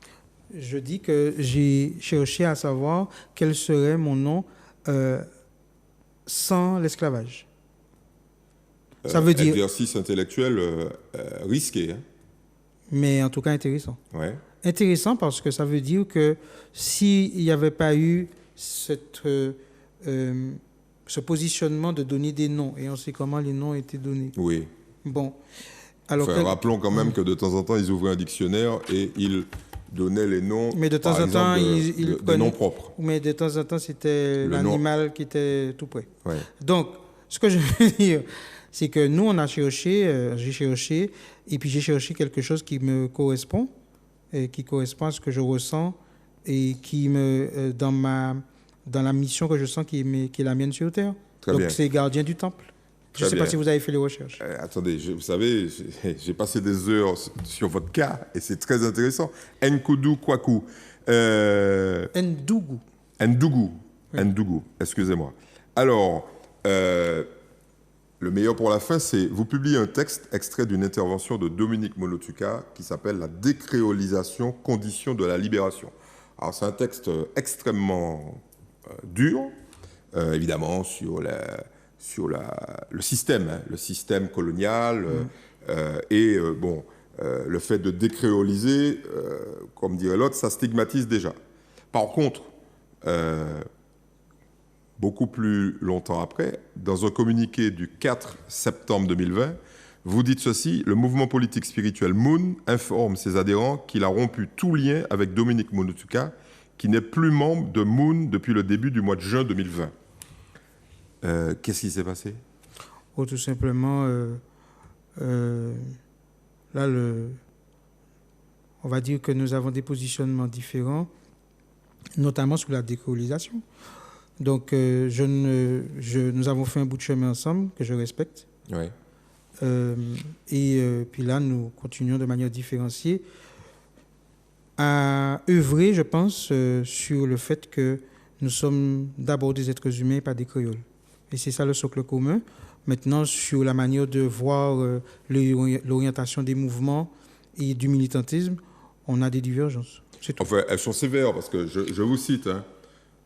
Je dis que j'ai cherché à savoir quel serait mon nom sans l'esclavage. Ça veut dire... Exercice intellectuel risqué. Hein? Mais en tout cas intéressant. Ouais. Intéressant parce que ça veut dire que s'il n'y avait pas eu ce positionnement de donner des noms, et on sait comment les noms étaient donnés. Oui. Bon. Alors rappelons quand même que de temps en temps, ils ouvraient un dictionnaire et ils donnaient les noms, mais de temps en temps, ils prenaient noms propres. Mais de temps en temps, c'était l'animal qui était tout près. Ouais. Donc, ce que je veux dire, c'est que nous, on a cherché, j'ai cherché, et puis j'ai cherché quelque chose qui me correspond, et qui correspond à ce que je ressens, et qui me, dans la mission que je sens qui est la mienne sur Terre. Très Donc, bien. c'est gardien du temple. Je ne sais pas si vous avez fait les recherches. Attendez, vous savez, j'ai passé des heures sur votre cas et c'est très intéressant. Nkoudou Kwaku. Ndougou. Ndougou. Oui. Ndougou, excusez-moi. Alors, le meilleur pour la fin, c'est vous publiez un texte extrait d'une intervention de Dominique Monotuka qui s'appelle « La décréolisation, condition de la libération ». Alors, c'est un texte extrêmement dur, évidemment, sur le système colonial le fait de décréoliser, comme dirait l'autre, ça stigmatise déjà. Par contre, beaucoup plus longtemps après, dans un communiqué du 4 septembre 2020, vous dites ceci: le mouvement politique spirituel Moon informe ses adhérents qu'il a rompu tout lien avec Dominique Monotuka, qui n'est plus membre de Moon depuis le début du mois de juin 2020. Qu'est-ce qui s'est passé? Tout simplement, là, on va dire que nous avons des positionnements différents, notamment sur la décolonisation. Donc, nous avons fait un bout de chemin ensemble que je respecte. Ouais. Puis là, nous continuons de manière différenciée à œuvrer, je pense, sur le fait que nous sommes d'abord des êtres humains, pas des créoles. Et c'est ça le socle commun. Maintenant, sur la manière de voir l'orientation des mouvements et du militantisme, on a des divergences. Enfin, elles sont sévères parce que, je vous cite, hein,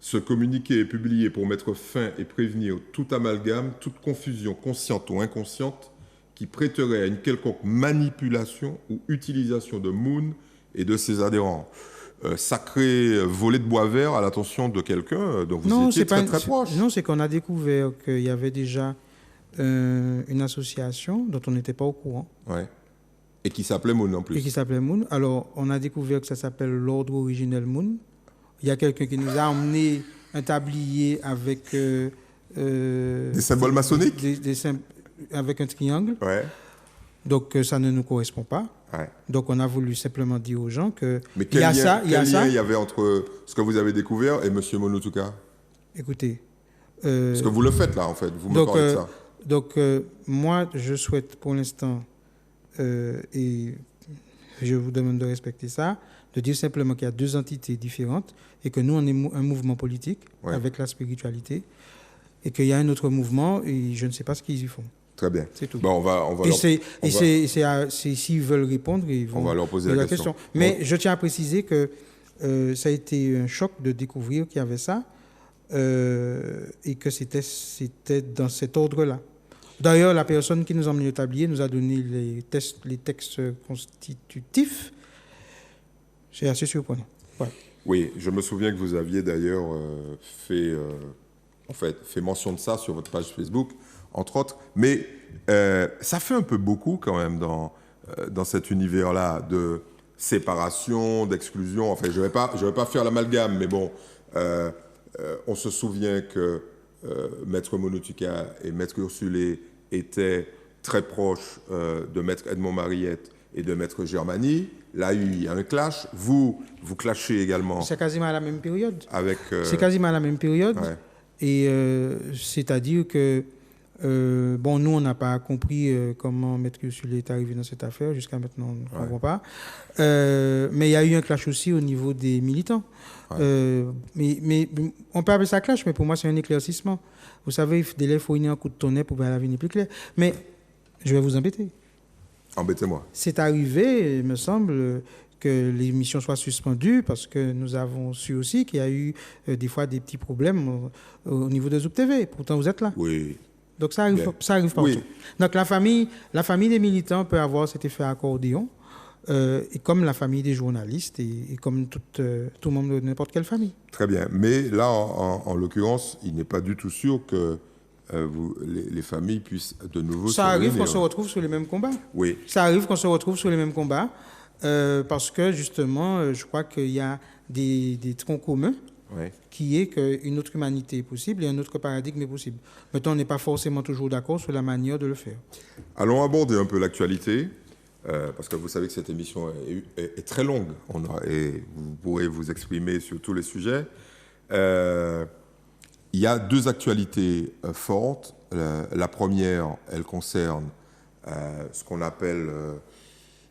ce communiqué est publié pour mettre fin et prévenir tout amalgame, toute confusion consciente ou inconsciente qui prêterait à une quelconque manipulation ou utilisation de Moon et de ses adhérents. Sacré volet de bois vert à l'attention de quelqu'un dont vous étiez très proche. Non, c'est qu'on a découvert qu'il y avait déjà une association dont on n'était pas au courant. Ouais. Et qui s'appelait Moon en plus. Et qui s'appelait Moon. Alors, on a découvert que ça s'appelle l'Ordre originel Moon. il y a quelqu'un qui nous a emmené un tablier avec... Des symboles maçonniques? Avec un triangle. Ouais. Donc, ça ne nous correspond pas. Ouais. Donc, on a voulu simplement dire aux gens que... Mais quel lien il y avait entre ce que vous avez découvert et M. Monotuka? Écoutez... Parce que vous le faites là, en fait. Vous me parlez de ça. Donc, moi, je souhaite pour l'instant, et je vous demande de respecter ça, de dire simplement qu'il y a deux entités différentes et que nous, on est un mouvement politique avec la spiritualité et qu'il y a un autre mouvement et je ne sais pas ce qu'ils y font. Très bien. C'est tout. Bon, on va s'ils veulent répondre, on va leur poser la question. Mais je tiens à préciser que ça a été un choc de découvrir qu'il y avait ça et que c'était dans cet ordre-là. D'ailleurs, la personne qui nous a emmené le tablier nous a donné les textes constitutifs. C'est assez surprenant. Ouais. Oui, je me souviens que vous aviez d'ailleurs fait mention de ça sur votre page Facebook, entre autres. Mais ça fait un peu beaucoup quand même dans cet univers-là de séparation, d'exclusion. Enfin, je vais pas faire l'amalgame, mais bon, on se souvient que Maître Monotuka et Maître Ursulé étaient très proches de Maître Edmond Mariette et de Maître Germani. Là, il y a un clash. Vous clashez également. C'est quasiment à la même période. C'est quasiment à la même période. Ouais. Et c'est-à-dire que, nous, on n'a pas compris comment Maître Ursulé est arrivé dans cette affaire. Jusqu'à maintenant, on ne comprend pas. Mais il y a eu un clash aussi au niveau des militants. Ouais. Mais on peut appeler ça clash, mais pour moi, c'est un éclaircissement. Vous savez, il faut un coup de tonnerre pour voir l'avenir plus clair. Mais je vais vous embêter. Embêtez-moi. C'est arrivé, il me semble, que l'émission soit suspendue parce que nous avons su aussi qu'il y a eu des fois des petits problèmes au niveau de Zouk TV. Pourtant, vous êtes là. Oui. Donc, ça arrive partout. Oui. Donc, la famille des militants peut avoir cet effet accordéon, et comme la famille des journalistes et comme tout le monde de n'importe quelle famille. Très bien. Mais là, en l'occurrence, il n'est pas du tout sûr que les familles puissent de nouveau ça arrive qu'on se retrouve sur les mêmes combats. Oui. Ça arrive qu'on se retrouve sur les mêmes combats parce que justement, je crois qu'il y a des troncs communs qui est qu'une autre humanité est possible et un autre paradigme est possible. Maintenant, on n'est pas forcément toujours d'accord sur la manière de le faire. Allons aborder un peu l'actualité parce que vous savez que cette émission est très longue et vous pourrez vous exprimer sur tous les sujets. Il y a deux actualités fortes. La première, elle concerne ce qu'on appelle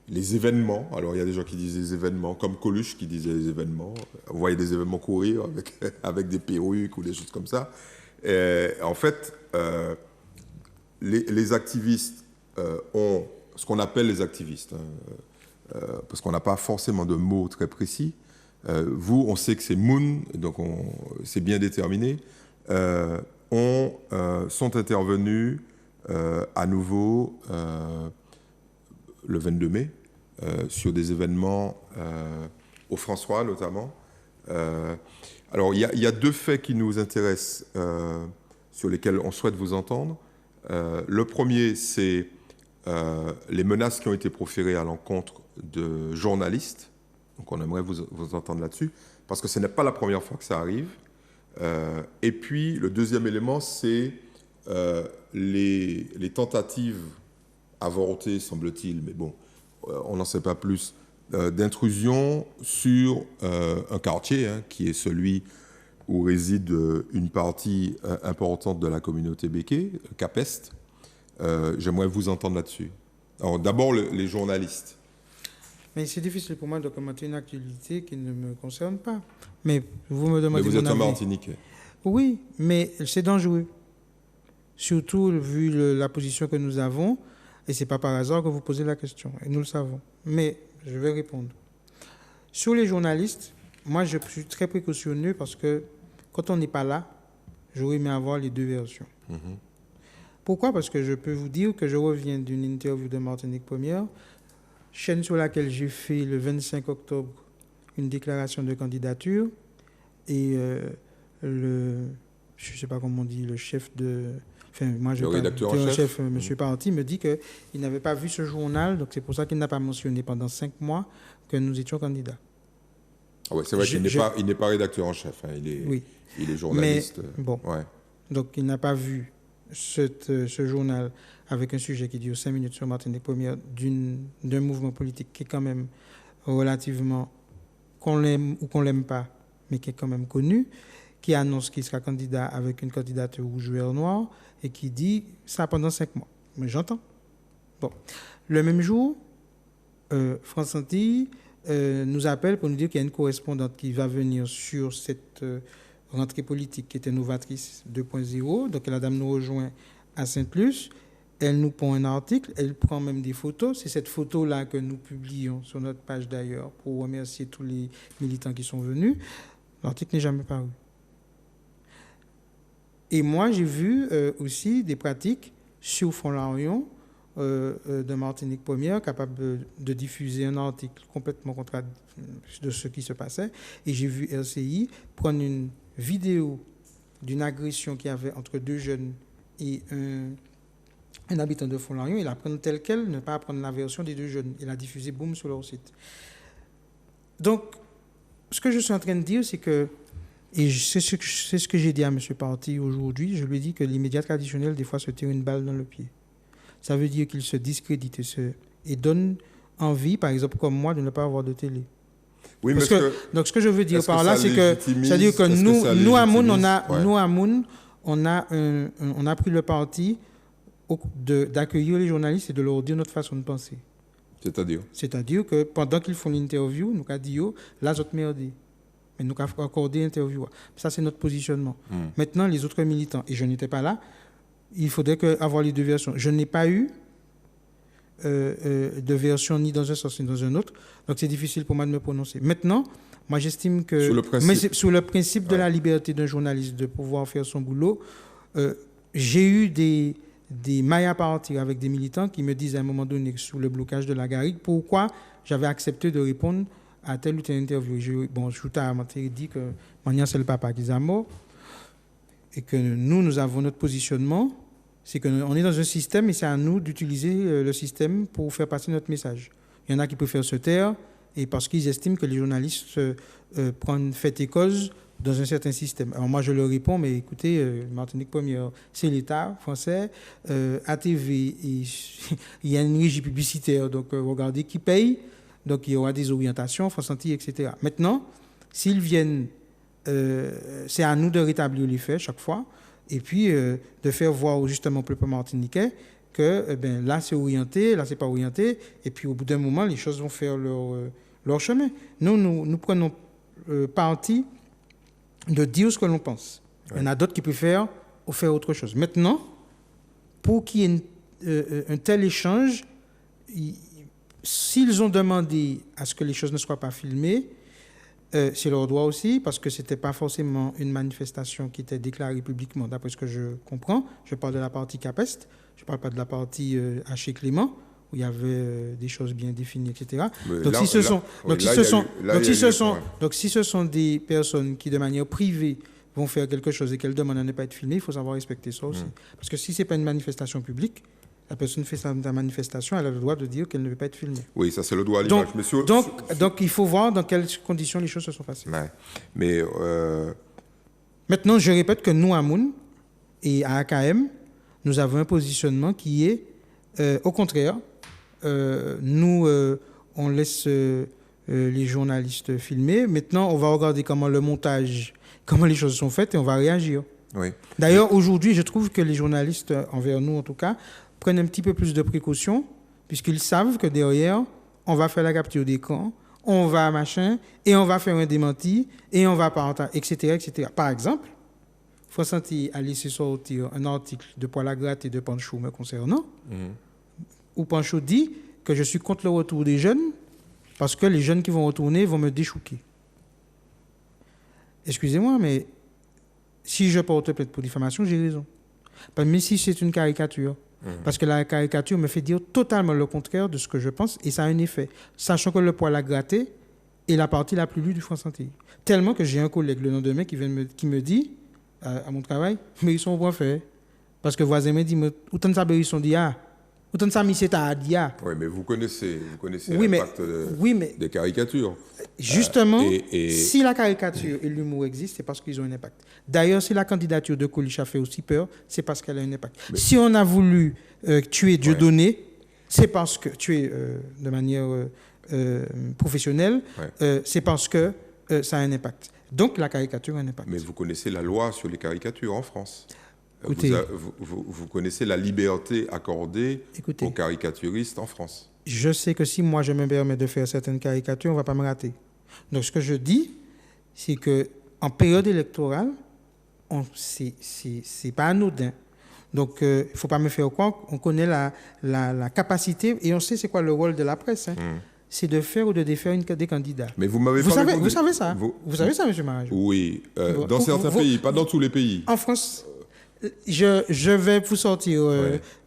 les événements. Alors, il y a des gens qui disent les événements, comme Coluche qui disait les événements. Vous voyez des événements courir avec des perruques ou des choses comme ça. En fait, les activistes ont ce qu'on appelle les activistes, parce qu'on n'a pas forcément de mots très précis. Vous, on sait que c'est Moon, donc c'est bien déterminé. Sont intervenus à nouveau le 22 mai sur des événements au François notamment. Alors il y a deux faits qui nous intéressent, sur lesquels on souhaite vous entendre. Le premier, c'est les menaces qui ont été proférées à l'encontre de journalistes. Donc on aimerait vous entendre là-dessus, parce que ce n'est pas la première fois que ça arrive. Et puis, le deuxième élément, c'est les tentatives avortées, semble-t-il, mais bon, on n'en sait pas plus, d'intrusion sur un quartier, qui est celui où réside une partie importante de la communauté béké, Capest. J'aimerais vous entendre là-dessus. Alors, d'abord, les journalistes. Mais c'est difficile pour moi de commenter une actualité qui ne me concerne pas. Mais vous me demandez. Mais vous êtes un Martiniquais. Oui, mais c'est dangereux. Surtout vu la position que nous avons. Et ce n'est pas par hasard que vous posez la question. Et nous le savons. Mais je vais répondre. Sur les journalistes, moi je suis très précautionneux parce que quand on n'est pas là, j'aurais aimé avoir les deux versions. Mm-hmm. Pourquoi ? Parce que je peux vous dire que je reviens d'une interview de Martinique Première, chaîne sur laquelle j'ai fait le 25 octobre une déclaration de candidature et je ne sais pas comment on dit, le chef de... Enfin, moi, le rédacteur en chef, M. Parti, me dit qu'il n'avait pas vu ce journal, donc c'est pour ça qu'il n'a pas mentionné pendant 5 mois que nous étions candidats. Ah ouais, c'est vrai il n'est pas rédacteur en chef, hein, Oui. Il est journaliste. Mais bon, Ouais. donc il n'a pas vu ce journal avec un sujet qui dure 5 minutes sur Martinique Première d'un mouvement politique qui est quand même relativement, qu'on l'aime ou qu'on l'aime pas, mais qui est quand même connu, qui annonce qu'il sera candidat avec une candidature rouge, vert, noir, et qui dit ça pendant 5 mois. Mais j'entends. Bon. Le même jour, France Antilles nous appelle pour nous dire qu'il y a une correspondante qui va venir sur cette rentrée politique qui était novatrice 2.0. Donc la dame nous rejoint à Sainte-Luce. Elle nous prend un article, elle prend même des photos. C'est cette photo-là que nous publions sur notre page d'ailleurs pour remercier tous les militants qui sont venus. L'article n'est jamais paru. Et moi, j'ai vu aussi des pratiques sur Fond-Larion de Martinique Première, capable de diffuser un article complètement contraire de ce qui se passait. Et j'ai vu RCI prendre une vidéo d'une agression qu'il y avait entre 2 jeunes et un habitant de Fond-Larion, et la prendre telle quelle, ne pas prendre la version des 2 jeunes, et la diffuser, boum, sur leur site. Donc, ce que je suis en train de dire, c'est que, et c'est ce que j'ai dit à M. Parti aujourd'hui, je lui ai dit que les médias traditionnels, des fois, se tirent une balle dans le pied. Ça veut dire qu'ils se discréditent et donnent envie, par exemple, comme moi, de ne pas avoir de télé. Oui, parce que, donc, ce que je veux dire par là, c'est que, c'est-à-dire que nous, à Moun, on a pris le parti d'accueillir les journalistes et de leur dire notre façon de penser. C'est-à-dire que pendant qu'ils font l'interview, nous avons dit, là, vous merdé. Mais nous avons accordé l'interview. Ça, c'est notre positionnement. Maintenant, les autres militants, et je n'étais pas là, il faudrait avoir les 2 versions. Je n'ai pas eu de version ni dans un sens ni dans un autre. Donc, c'est difficile pour moi de me prononcer. Maintenant, moi, j'estime que... Sur le principe de la liberté d'un journaliste de pouvoir faire son boulot, j'ai eu des mailles à partir avec des militants qui me disent à un moment donné, sous le blocage de la Garrigue, pourquoi j'avais accepté de répondre à telle ou telle interview. Je t'ai dit que maintenant, c'est le papa qui est mort et que nous avons notre positionnement. C'est qu'on est dans un système et c'est à nous d'utiliser le système pour faire passer notre message. Il y en a qui préfèrent se taire et parce qu'ils estiment que les journalistes prennent fait et cause dans un certain système. Alors moi, je leur réponds, mais écoutez, Martinique Première, c'est l'État français, ATV, il y a une régie publicitaire, donc regardez qui paye, donc il y aura des orientations, France Antilles, etc. Maintenant, s'ils viennent, c'est à nous de rétablir les faits chaque fois, et puis de faire voir justement au peuple martiniquais que là c'est orienté, là c'est pas orienté, et puis au bout d'un moment les choses vont faire leur chemin. Nous prenons parti de dire ce que l'on pense. Ouais. Il y en a d'autres qui préfèrent faire autre chose. Maintenant, pour qu'il y ait un tel échange, s'ils ont demandé à ce que les choses ne soient pas filmées, c'est leur droit aussi, parce que ce n'était pas forcément une manifestation qui était déclarée publiquement, d'après ce que je comprends. Je parle de la partie Capest, je ne parle pas de la partie Haché Clément, où il y avait des choses bien définies, etc. Donc, si ce sont des personnes qui, de manière privée, vont faire quelque chose et qu'elles demandent à ne pas être filmées, il faut savoir respecter ça aussi. Parce que si ce n'est pas une manifestation publique, la personne fait sa manifestation, elle a le droit de dire qu'elle ne veut pas être filmée. Oui, ça c'est le droit à l'image. Donc, il faut voir dans quelles conditions les choses se sont passées. Ouais. Mais maintenant, je répète que nous, à Moun et à AKM, nous avons un positionnement qui est, au contraire, nous, on laisse les journalistes filmer. Maintenant, on va regarder comment le montage, comment les choses sont faites et on va réagir. Oui. D'ailleurs, aujourd'hui, je trouve que les journalistes, envers nous en tout cas, prennent un petit peu plus de précautions, puisqu'ils savent que derrière, on va faire la capture d'écran, on va machin, et on va faire un démenti, et on va partager, etc., etc. Par exemple, France Antilles a laissé sortir un article de Poil à gratter de Pancho me concernant, où Pancho dit que je suis contre le retour des jeunes, parce que les jeunes qui vont retourner vont me déchouquer. Excusez-moi, mais si je porte plainte pour diffamation, j'ai raison. Mais si c'est une caricature, parce que la caricature me fait dire totalement le contraire de ce que je pense, et ça a un effet. Sachant que le Poil à gratter est la partie la plus lue du France Antilles. Tellement que j'ai un collègue le lendemain qui me dit, à mon travail, mais ils sont bien faits. Parce que voisin me dit, autant de ça, ils sont dit, Autant de ça, mais c'est à Adia. Oui, mais vous connaissez Oui, mais, l'impact oui, mais des caricatures. justement, et- si la caricature et l'humour existent, c'est parce qu'ils ont un impact. D'ailleurs, si la candidature de Coluche a fait aussi peur, c'est parce qu'elle a un impact. Si on a voulu tuer Dieudonné, c'est parce que tuer de manière professionnelle, c'est parce que ça a un impact. Donc la caricature a un impact. Mais vous connaissez la loi sur les caricatures en France. Écoutez, Vous connaissez la liberté accordée Écoutez. aux caricaturistes en France. je sais que si moi je me permets de faire certaines caricatures, on ne va pas me rater. Donc ce que je dis, c'est que en période électorale, c'est pas anodin. Donc il ne faut pas me faire croire qu'on connaît la capacité et on sait c'est quoi le rôle de la presse. Hein. C'est de faire ou de défaire des candidats. Mais vous m'avez pas savez, répondu. vous savez ça. Vous savez ça, M. Marajou. Oui, dans certains pays, pas dans tous les pays. En France, je vais vous sortir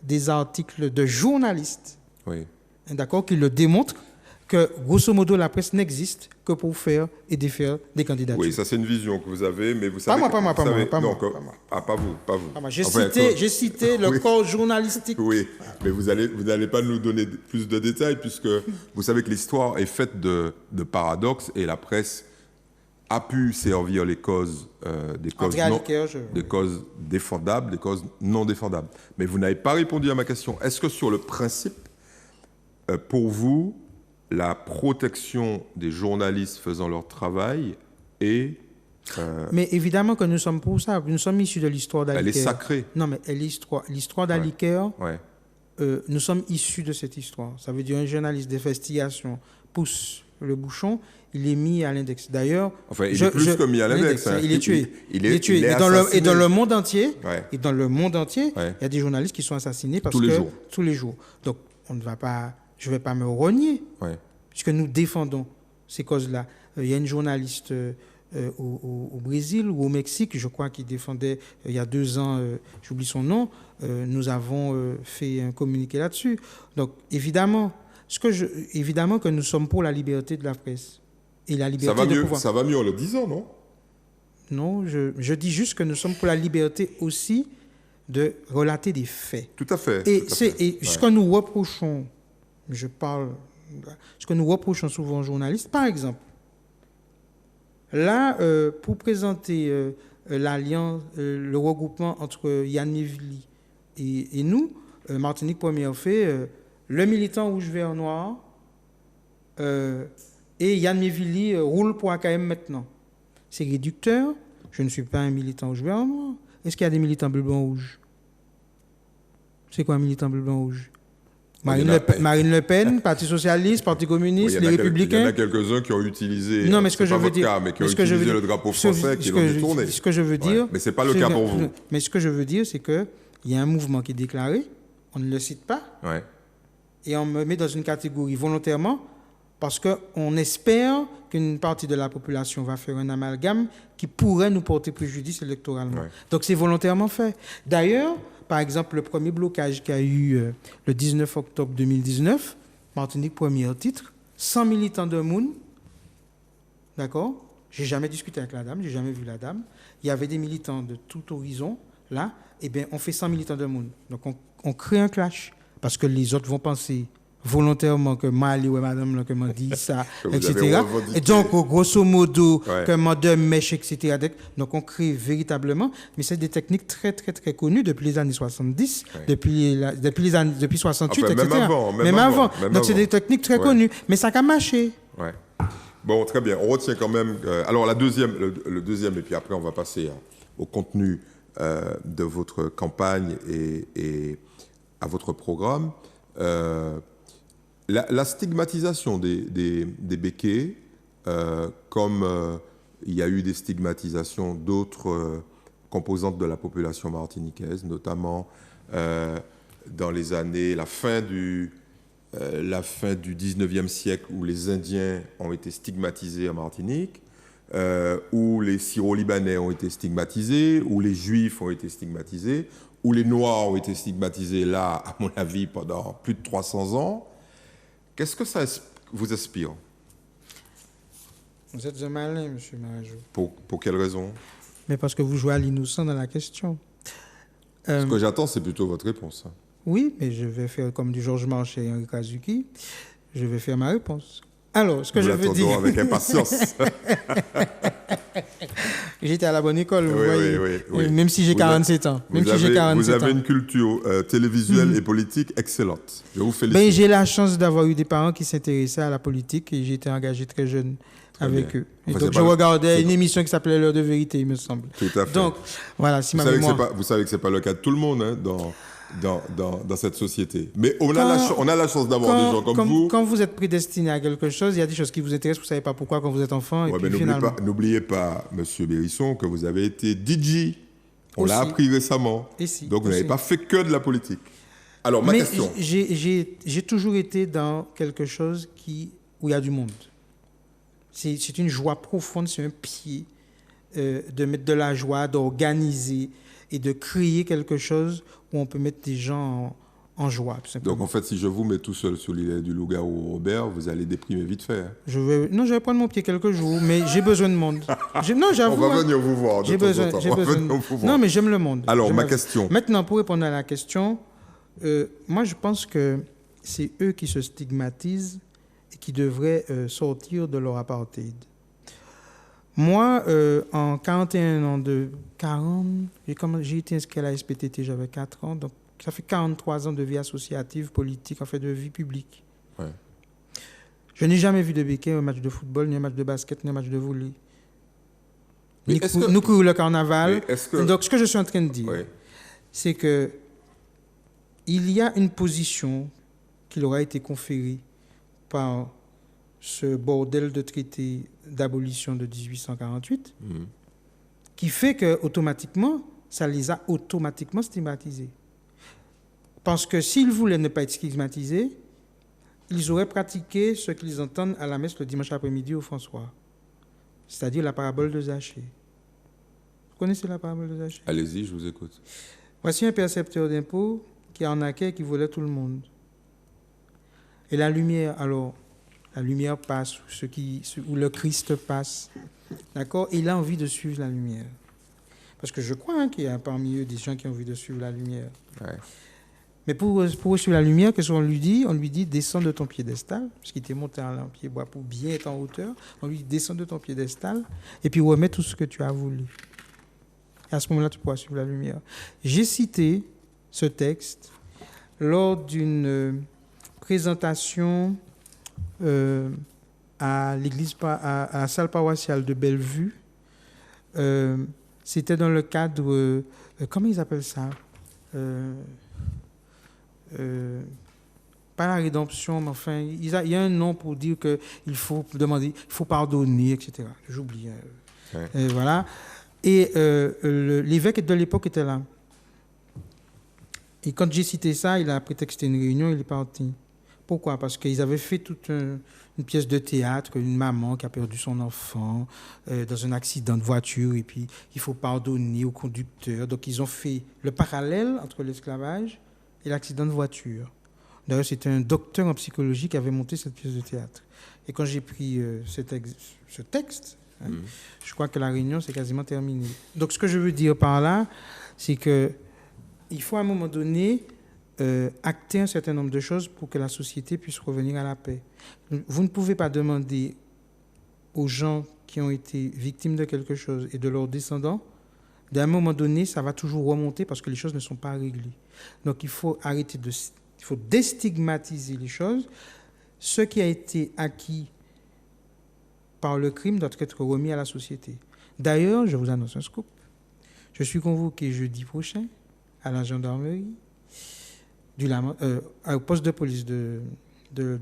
des articles de journalistes, Oui. d'accord, qui le démontrent que, grosso modo, la presse n'existe que pour faire et défaire des candidatures. Oui, ça c'est une vision que vous avez, mais vous savez... Pas moi. Ah, pas vous. Pas moi. J'ai Enfin, cité le oui. corps journalistique. Oui, mais vous n'allez pas nous donner plus de détails puisque vous savez que l'histoire est faite de paradoxes et la presse a pu servir les causes, des causes défendables, des causes non défendables. Mais vous n'avez pas répondu à ma question. Est-ce que sur le principe, pour vous, la protection des journalistes faisant leur travail est... Mais évidemment que nous sommes pour ça. Nous sommes issus de l'histoire d'Ali elle est Kerr. sacrée. Non, mais l'histoire d'Ali Kerr, Ouais. nous sommes issus de cette histoire. Ça veut dire un journaliste d'investigation pousse le bouchon, il est mis à l'index. D'ailleurs, Enfin, il est plus que mis à l'index. Il est tué. Il est tué. il est Et dans le monde entier, Ouais. il y Ouais. a des journalistes qui sont assassinés parce Tous les que jours. tous les jours. Donc, je vais pas me renier, Ouais. puisque nous défendons ces causes-là. Il y a une journaliste au Brésil ou au Mexique, je crois, qui défendait il y a 2 ans, j'oublie son nom. Nous avons fait un communiqué là-dessus. Donc, évidemment que nous sommes pour la liberté de la presse et la liberté de pouvoir. Ça va mieux en le disant, non? Non, je dis juste que nous sommes pour la liberté aussi de relater des faits. Tout à fait. Et, tout à fait. ce que nous reprochons, ce que nous reprochons souvent aux journalistes, par exemple, là, pour présenter l'alliance, le regroupement entre Yann Mévili et nous, Martinique Première fait le militant rouge-vert-noir et Yann Mévili roule pour AKM maintenant. C'est réducteur. Je ne suis pas un militant rouge-vert-noir. Est-ce qu'il y a des militants bleu-blanc-rouge? C'est quoi un militant bleu-blanc-rouge? Marine Le Pen, Parti Socialiste, Parti Communiste, les Républicains. Il y en a quelques-uns qui ont utilisé, non, mais ce que je veux dire, cas, mais qui ont utilisé le drapeau français qui l'ont détourné. Ce que je veux dire, mais ce n'est pas le cas pour vous. Mais ce que je veux dire, c'est qu'il y a un mouvement qui est déclaré, on ne le cite pas, et on me met dans une catégorie volontairement parce qu'on espère qu'une partie de la population va faire un amalgame qui pourrait nous porter préjudice électoralement. Donc c'est volontairement fait. D'ailleurs, par exemple, le premier blocage qu'il y a eu le 19 octobre 2019, Martinique premier titre, 100 militants de Moun, d'accord? J'ai jamais discuté avec la dame, j'ai jamais vu la dame. Il y avait des militants de tout horizon, là, et bien on fait 100 militants de Moun. Donc on crée un clash, parce que les autres vont penser volontairement que Mali ou madame que m'a dit ça, etc. Et donc, grosso modo, que madame mèche, etc. Donc, on crée véritablement, mais c'est des techniques très, très, très connues depuis les années 70, depuis 68, enfin, etc. Même avant. Donc, c'est des techniques très connues. Mais ça a marché. Ouais. Bon, très bien. On retient quand même... alors, le deuxième, et puis après, on va passer au contenu de votre campagne et à votre programme. La stigmatisation des béquets, comme il y a eu des stigmatisations d'autres composantes de la population martiniquaise, notamment dans les années, la fin du 19e siècle, où les Indiens ont été stigmatisés en Martinique, où les Syro-Libanais ont été stigmatisés, où les Juifs ont été stigmatisés, où les Noirs ont été stigmatisés, là, à mon avis, pendant plus de 300 ans. Qu'est-ce que ça vous inspire? Vous êtes un malin, M. Marajou. Pour quelle raison? Mais parce que vous jouez à l'innocent dans la question. Ce que j'attends, c'est plutôt votre réponse. Oui, mais je vais faire comme du Georges Marchais et Henri Kazuki. Je vais faire ma réponse. Alors, ce que Nous je veux l'attendons dire... avec impatience. J'étais à la bonne école, vous Oui, voyez. oui, oui. Même si j'ai Vous 47 ans. Même si j'ai vous 47 avez ans. une culture télévisuelle et politique excellente. Je vous félicite. Ben, j'ai la chance d'avoir eu des parents qui s'intéressaient à la politique et j'ai été engagé très jeune avec bien. eux. Et Enfin, donc, c'est je pas- regardais c'est- une émission qui s'appelait L'heure de vérité, il me semble. Tout à fait. Donc, voilà, si vous, ma savez que mémoire... vous savez que ce n'est pas le cas de tout le monde hein, dans cette société. Mais on a la chance d'avoir des gens comme vous. Quand vous êtes prédestiné à quelque chose, il y a des choses qui vous intéressent, vous ne savez pas pourquoi quand vous êtes enfant. Ouais, et puis mais finalement... n'oubliez pas, Monsieur Bérisson, que vous avez été DJ. On l'a Aussi. appris récemment. Et si, Donc vous aussi. n'avez pas fait que de la politique. Alors, ma Mais question. j'ai toujours été dans quelque chose où il y a du monde. C'est une joie profonde, c'est un pied de mettre de la joie, d'organiser et de créer quelque chose où on peut mettre des gens en joie, tout simplement. Donc en fait, si je vous mets tout seul sur l'île du loup-garou Robert, vous allez déprimer vite fait. Hein. Je vais prendre mon pied quelques jours, mais j'ai besoin de monde. Non, On j'avoue. va venir vous voir de J'ai temps en besoin, temps. j'ai On va besoin. venir vous voir. Non, mais j'aime le monde. Alors, J'aime ma la vie. question. Maintenant, pour répondre à la question, moi, je pense que c'est eux qui se stigmatisent et qui devraient sortir de leur apartheid. Moi, en 41 ans de 40, j'ai été inscrit à la SPTT, j'avais 4 ans, donc ça fait 43 ans de vie associative, politique, en fait, de vie publique. Ouais. Je n'ai jamais vu de béquet un match de football, ni un match de basket, ni un match de volley. Mais Nous courons le carnaval. Mais est-ce que- Donc, ce que je suis en train de dire, Oui. c'est que il y a une position qui leur a été conférée par ce bordel de traité d'abolition de 1848, Mhm. qui fait que automatiquement, ça les a automatiquement stigmatisés. Parce que s'ils voulaient ne pas être stigmatisés, ils auraient pratiqué ce qu'ils entendent à la messe le dimanche après-midi au François, c'est-à-dire la parabole de Zachée. Vous connaissez la parabole de Zachée? Allez-y, je vous écoute. Voici un percepteur d'impôts qui arnaquait et qui volait tout le monde. Et la lumière passe, où le Christ passe. D'accord? Et il a envie de suivre la lumière. Parce que je crois qu'il y a parmi eux des gens qui ont envie de suivre la lumière. Ouais. Mais pour suivre la lumière, qu'est-ce qu'on lui dit? On lui dit, descends de ton piédestal, parce qu'il était monté en pied-bois pour bien être en hauteur. On lui dit, descends de ton piédestal, et puis remets tout ce que tu as voulu. Et à ce moment-là, tu pourras suivre la lumière. J'ai cité ce texte lors d'une présentation à l'église, à la salle paroissiale de Bellevue. C'était dans le cadre, comment ils appellent ça? Pas la rédemption, mais enfin, il y a un nom pour dire qu'il faut demander, il faut pardonner, etc. J'oublie. Ouais. Voilà. Et l'évêque de l'époque était là. Et quand j'ai cité ça, il a prétexté une réunion, il est parti. Pourquoi? Parce qu'ils avaient fait toute une pièce de théâtre, une maman qui a perdu son enfant dans un accident de voiture, et puis il faut pardonner au conducteur. Donc ils ont fait le parallèle entre l'esclavage et l'accident de voiture. D'ailleurs, c'était un docteur en psychologie qui avait monté cette pièce de théâtre. Et quand j'ai pris ce texte, je crois que la réunion s'est quasiment terminée. Donc ce que je veux dire par là, c'est qu'il faut à un moment donné acter un certain nombre de choses pour que la société puisse revenir à la paix. Vous ne pouvez pas demander aux gens qui ont été victimes de quelque chose et de leurs descendants, d'un moment donné, ça va toujours remonter parce que les choses ne sont pas réglées. Donc il faut il faut déstigmatiser les choses. Ce qui a été acquis par le crime doit être remis à la société. D'ailleurs, je vous annonce un scoop. Je suis convoqué jeudi prochain à la gendarmerie, au poste de police du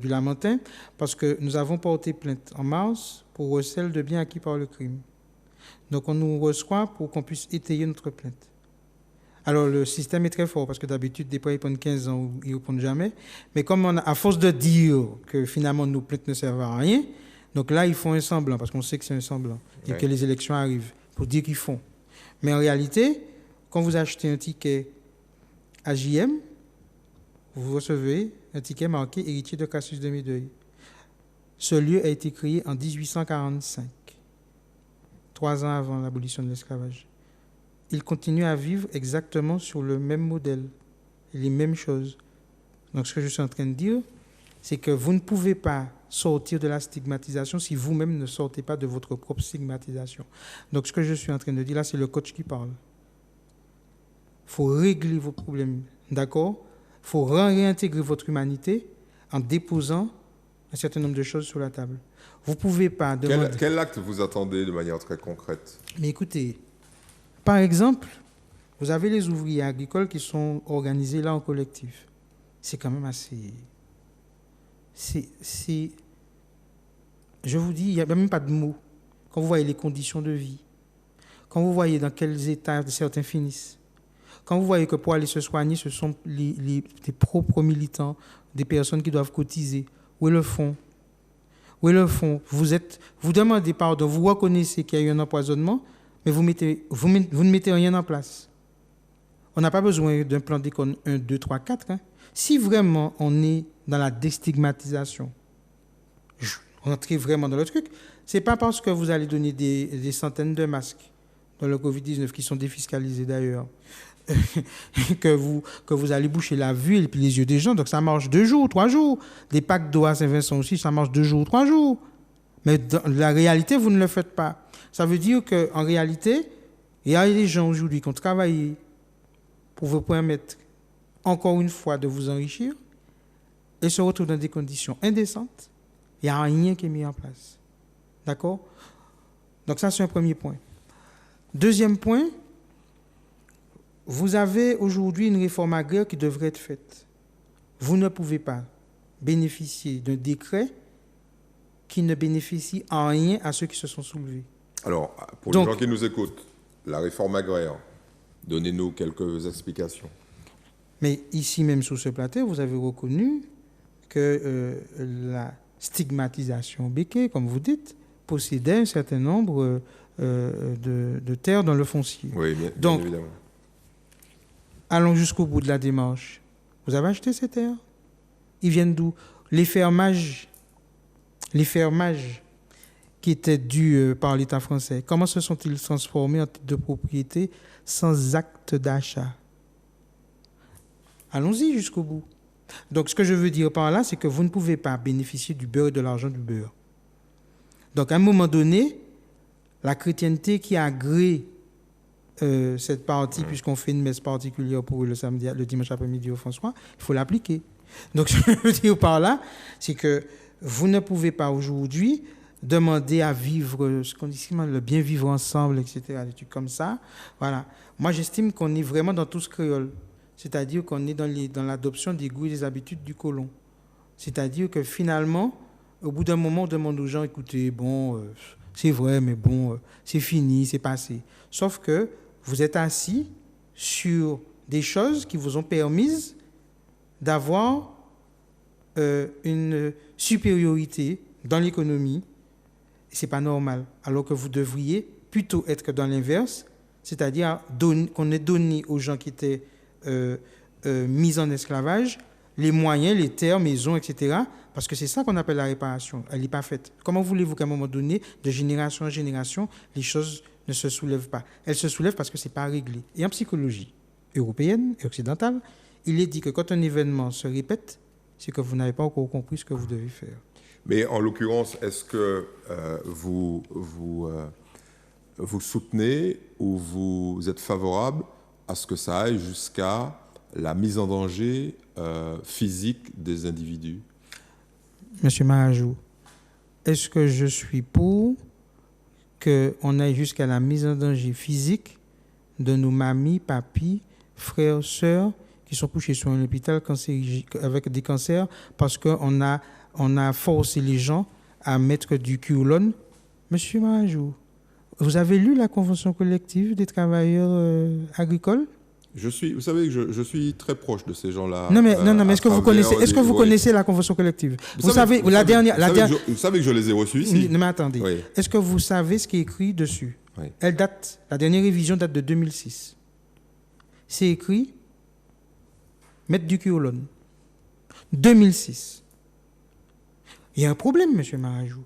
Lamentin, parce que nous avons porté plainte en mars pour recel de biens acquis par le crime. Donc on nous reçoit pour qu'on puisse étayer notre plainte. Alors le système est très fort, parce que d'habitude, des fois, ils prennent 15 ans, ils ne répondent jamais. Mais comme à force de dire que finalement nos plaintes ne servent à rien, donc là, ils font un semblant, parce qu'on sait que c'est un semblant, et que les élections arrivent, pour dire qu'ils font. Mais en réalité, quand vous achetez un ticket à JM, vous recevez un ticket marqué « Héritier de Cassius de Médeuil ». Ce lieu a été créé en 1845, 3 ans avant l'abolition de l'esclavage. Il continue à vivre exactement sur le même modèle. les mêmes choses. Donc, ce que je suis en train de dire, c'est que vous ne pouvez pas sortir de la stigmatisation si vous-même ne sortez pas de votre propre stigmatisation. Donc, ce que je suis en train de dire là, c'est le coach qui parle. Il faut régler vos problèmes, d'accord? Il faut réintégrer votre humanité en déposant un certain nombre de choses sur la table. Vous ne pouvez pas demander... Quel acte vous attendez de manière très concrète? Mais écoutez, par exemple, vous avez les ouvriers agricoles qui sont organisés là en collectif. C'est quand même assez... Je vous dis, il n'y a même pas de mots. Quand vous voyez les conditions de vie, quand vous voyez dans quels états certains finissent, quand vous voyez que pour aller se soigner, ce sont les propres militants, des personnes qui doivent cotiser. Où est le fond? Où est le fond? Vous demandez pardon, vous reconnaissez qu'il y a eu un empoisonnement, mais vous ne mettez rien en place. On n'a pas besoin d'un plan d'école 1, 2, 3, 4. Hein. Si vraiment on est dans la déstigmatisation, rentrez vraiment dans le truc, ce n'est pas parce que vous allez donner des centaines de masques dans le Covid-19 qui sont défiscalisés d'ailleurs, que vous allez boucher la vue et puis les yeux des gens. Donc ça marche 2 jours, 3 jours. Les packs d'eau à Saint-Vincent aussi, ça marche 2 jours, 3 jours. Mais dans la réalité, vous ne le faites pas. Ça veut dire qu'en réalité, il y a des gens aujourd'hui qui ont travaillé pour vous permettre, encore une fois, de vous enrichir et se retrouvent dans des conditions indécentes. Il n'y a rien qui est mis en place. D'accord? Donc ça, c'est un premier point. Deuxième point, vous avez aujourd'hui une réforme agraire qui devrait être faite. Vous ne pouvez pas bénéficier d'un décret qui ne bénéficie en rien à ceux qui se sont soulevés. Alors, pour les gens qui nous écoutent, la réforme agraire, donnez-nous quelques explications. Mais ici même sur ce plateau, vous avez reconnu que la stigmatisation béquée, comme vous dites, possédait un certain nombre de terres dans le foncier. Oui, bien donc, évidemment. Allons jusqu'au bout de la démarche. Vous avez acheté ces terres? Ils viennent d'où? Les fermages qui étaient dus par l'État français, comment se sont-ils transformés en titre de propriété sans acte d'achat? Allons-y jusqu'au bout. Donc, ce que je veux dire par là, c'est que vous ne pouvez pas bénéficier du beurre et de l'argent du beurre. Donc, à un moment donné, la chrétienté qui agrée cette partie, puisqu'on fait une messe particulière pour le dimanche après-midi au François, il faut l'appliquer. Donc, ce que je veux dire par là, c'est que vous ne pouvez pas aujourd'hui demander à vivre ce qu'on dit, le bien vivre ensemble, etc., des trucs comme ça. Voilà. Moi, j'estime qu'on est vraiment dans tout ce créole. C'est-à-dire qu'on est dans l'adoption des goûts et des habitudes du colon. C'est-à-dire que finalement, au bout d'un moment, on demande aux gens, écoutez, bon, c'est vrai, mais bon, c'est fini, c'est passé. Sauf que vous êtes assis sur des choses qui vous ont permis d'avoir une supériorité dans l'économie. Et ce n'est pas normal. Alors que vous devriez plutôt être dans l'inverse, c'est-à-dire qu'on ait donné aux gens qui étaient mis en esclavage les moyens, les terres, maisons, etc. Parce que c'est ça qu'on appelle la réparation. Elle n'est pas faite. Comment voulez-vous qu'à un moment donné, de génération en génération, les choses ne se soulèvent pas? Elles se soulèvent parce que ce n'est pas réglé. Et en psychologie européenne et occidentale, il est dit que quand un événement se répète, c'est que vous n'avez pas encore compris ce que vous devez faire. Mais en l'occurrence, est-ce que vous soutenez ou vous êtes favorable à ce que ça aille jusqu'à la mise en danger physique des individus? Monsieur Mahajou, est-ce que je suis pour qu'on aille jusqu'à la mise en danger physique de nos mamies, papis, frères, sœurs qui sont couchés sur un hôpital avec des cancers parce qu'on a forcé les gens à mettre du Q-Lone? Monsieur Mahajou, vous avez lu la convention collective des travailleurs agricoles? Vous savez que je suis très proche de ces gens-là. Non, mais est-ce que vous connaissez la convention collective? Vous savez que je les ai reçus ici. Mais attendez. Oui. Est-ce que vous savez ce qui est écrit dessus? Oui. La dernière révision date de 2006. C'est écrit mettre du Q-Lone. 2006. Il y a un problème, M. Mahajou.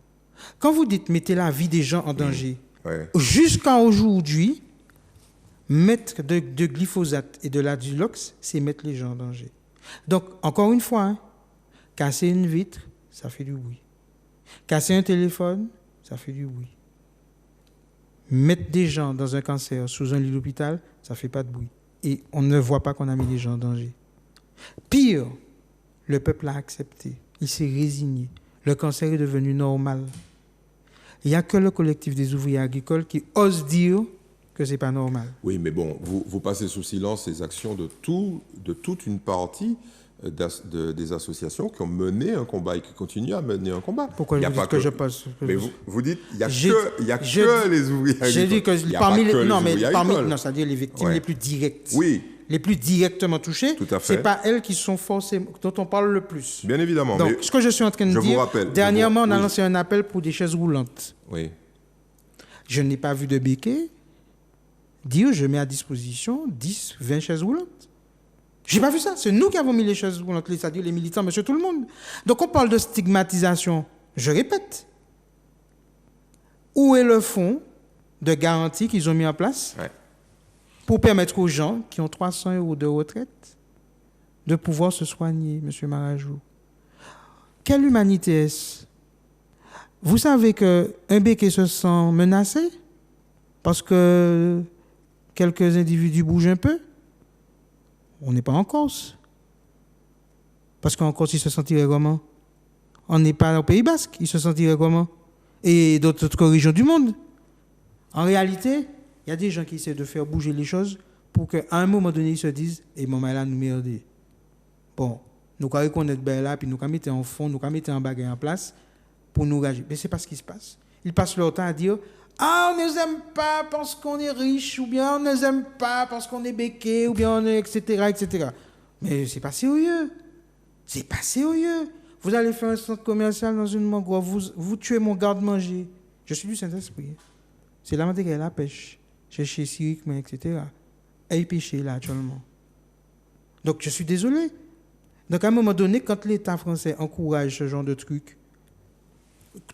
Quand vous dites mettez la vie des gens en danger, jusqu'à aujourd'hui, Mettre de glyphosate et de l'adulox, c'est mettre les gens en danger. Donc, encore une fois, hein, casser une vitre, ça fait du bruit. Casser un téléphone, ça fait du bruit. Mettre des gens dans un cancer sous un lit d'hôpital, ça ne fait pas de bruit. Et on ne voit pas qu'on a mis les gens en danger. Pire, le peuple a accepté. Il s'est résigné. Le cancer est devenu normal. Il n'y a que le collectif des ouvriers agricoles qui ose dire que ce n'est pas normal. Oui, mais bon, vous passez sous silence les actions de toute une partie des associations qui ont mené un combat et qui continuent à mener un combat. Pourquoi vous dites que je passe? Mais vous dites il n'y a que les ouvriers agricoles. J'ai dit que parmi les... Non, mais parmi... Non, c'est-à-dire les victimes les plus directes. Oui. Les plus directement touchées, ce n'est pas elles qui sont forcément, dont on parle le plus. Bien évidemment. Donc, ce que je suis en train de dire, dernièrement, on a lancé un appel pour des chaises roulantes. Oui. Je n'ai pas vu de béquet dire je mets à disposition 10, 20 chaises roulantes. Je n'ai pas vu ça. C'est nous qui avons mis les chaises roulantes, c'est-à-dire les militants, monsieur tout le monde. Donc, on parle de stigmatisation. Je répète. Où est le fonds de garantie qu'ils ont mis en place pour permettre aux gens qui ont 300 € de retraite de pouvoir se soigner, M. Marajou? Quelle humanité est-ce? Vous savez qu'un béquet se sent menacé parce que quelques individus bougent un peu? On n'est pas en Corse. Parce qu'en Corse, il se sentirait comment? On n'est pas au Pays Basque, il se sentirait comment? Et d'autres régions du monde. En réalité, il y a des gens qui essaient de faire bouger les choses pour qu'à un moment donné, ils se disent « Et maman, là, nous merder. » Bon, nous allons reconnaître là, puis nous allons mettre en fond, nous allons mettre en bagarre en place pour nous engager. Mais ce n'est pas ce qui se passe. Ils passent leur temps à dire « Ah, on ne les aime pas parce qu'on est riche, ou bien on ne les aime pas parce qu'on est béqué, ou bien on est etc. etc. » Mais ce n'est pas sérieux. C'est pas sérieux. Vous allez faire un centre commercial dans une mangrove, vous tuez mon garde-manger. Je suis du Saint-Esprit. C'est la matière et la pêche. Chercher Syrique, etc. Et pêcher là actuellement. Donc je suis désolé. Donc à un moment donné, quand l'État français encourage ce genre de truc,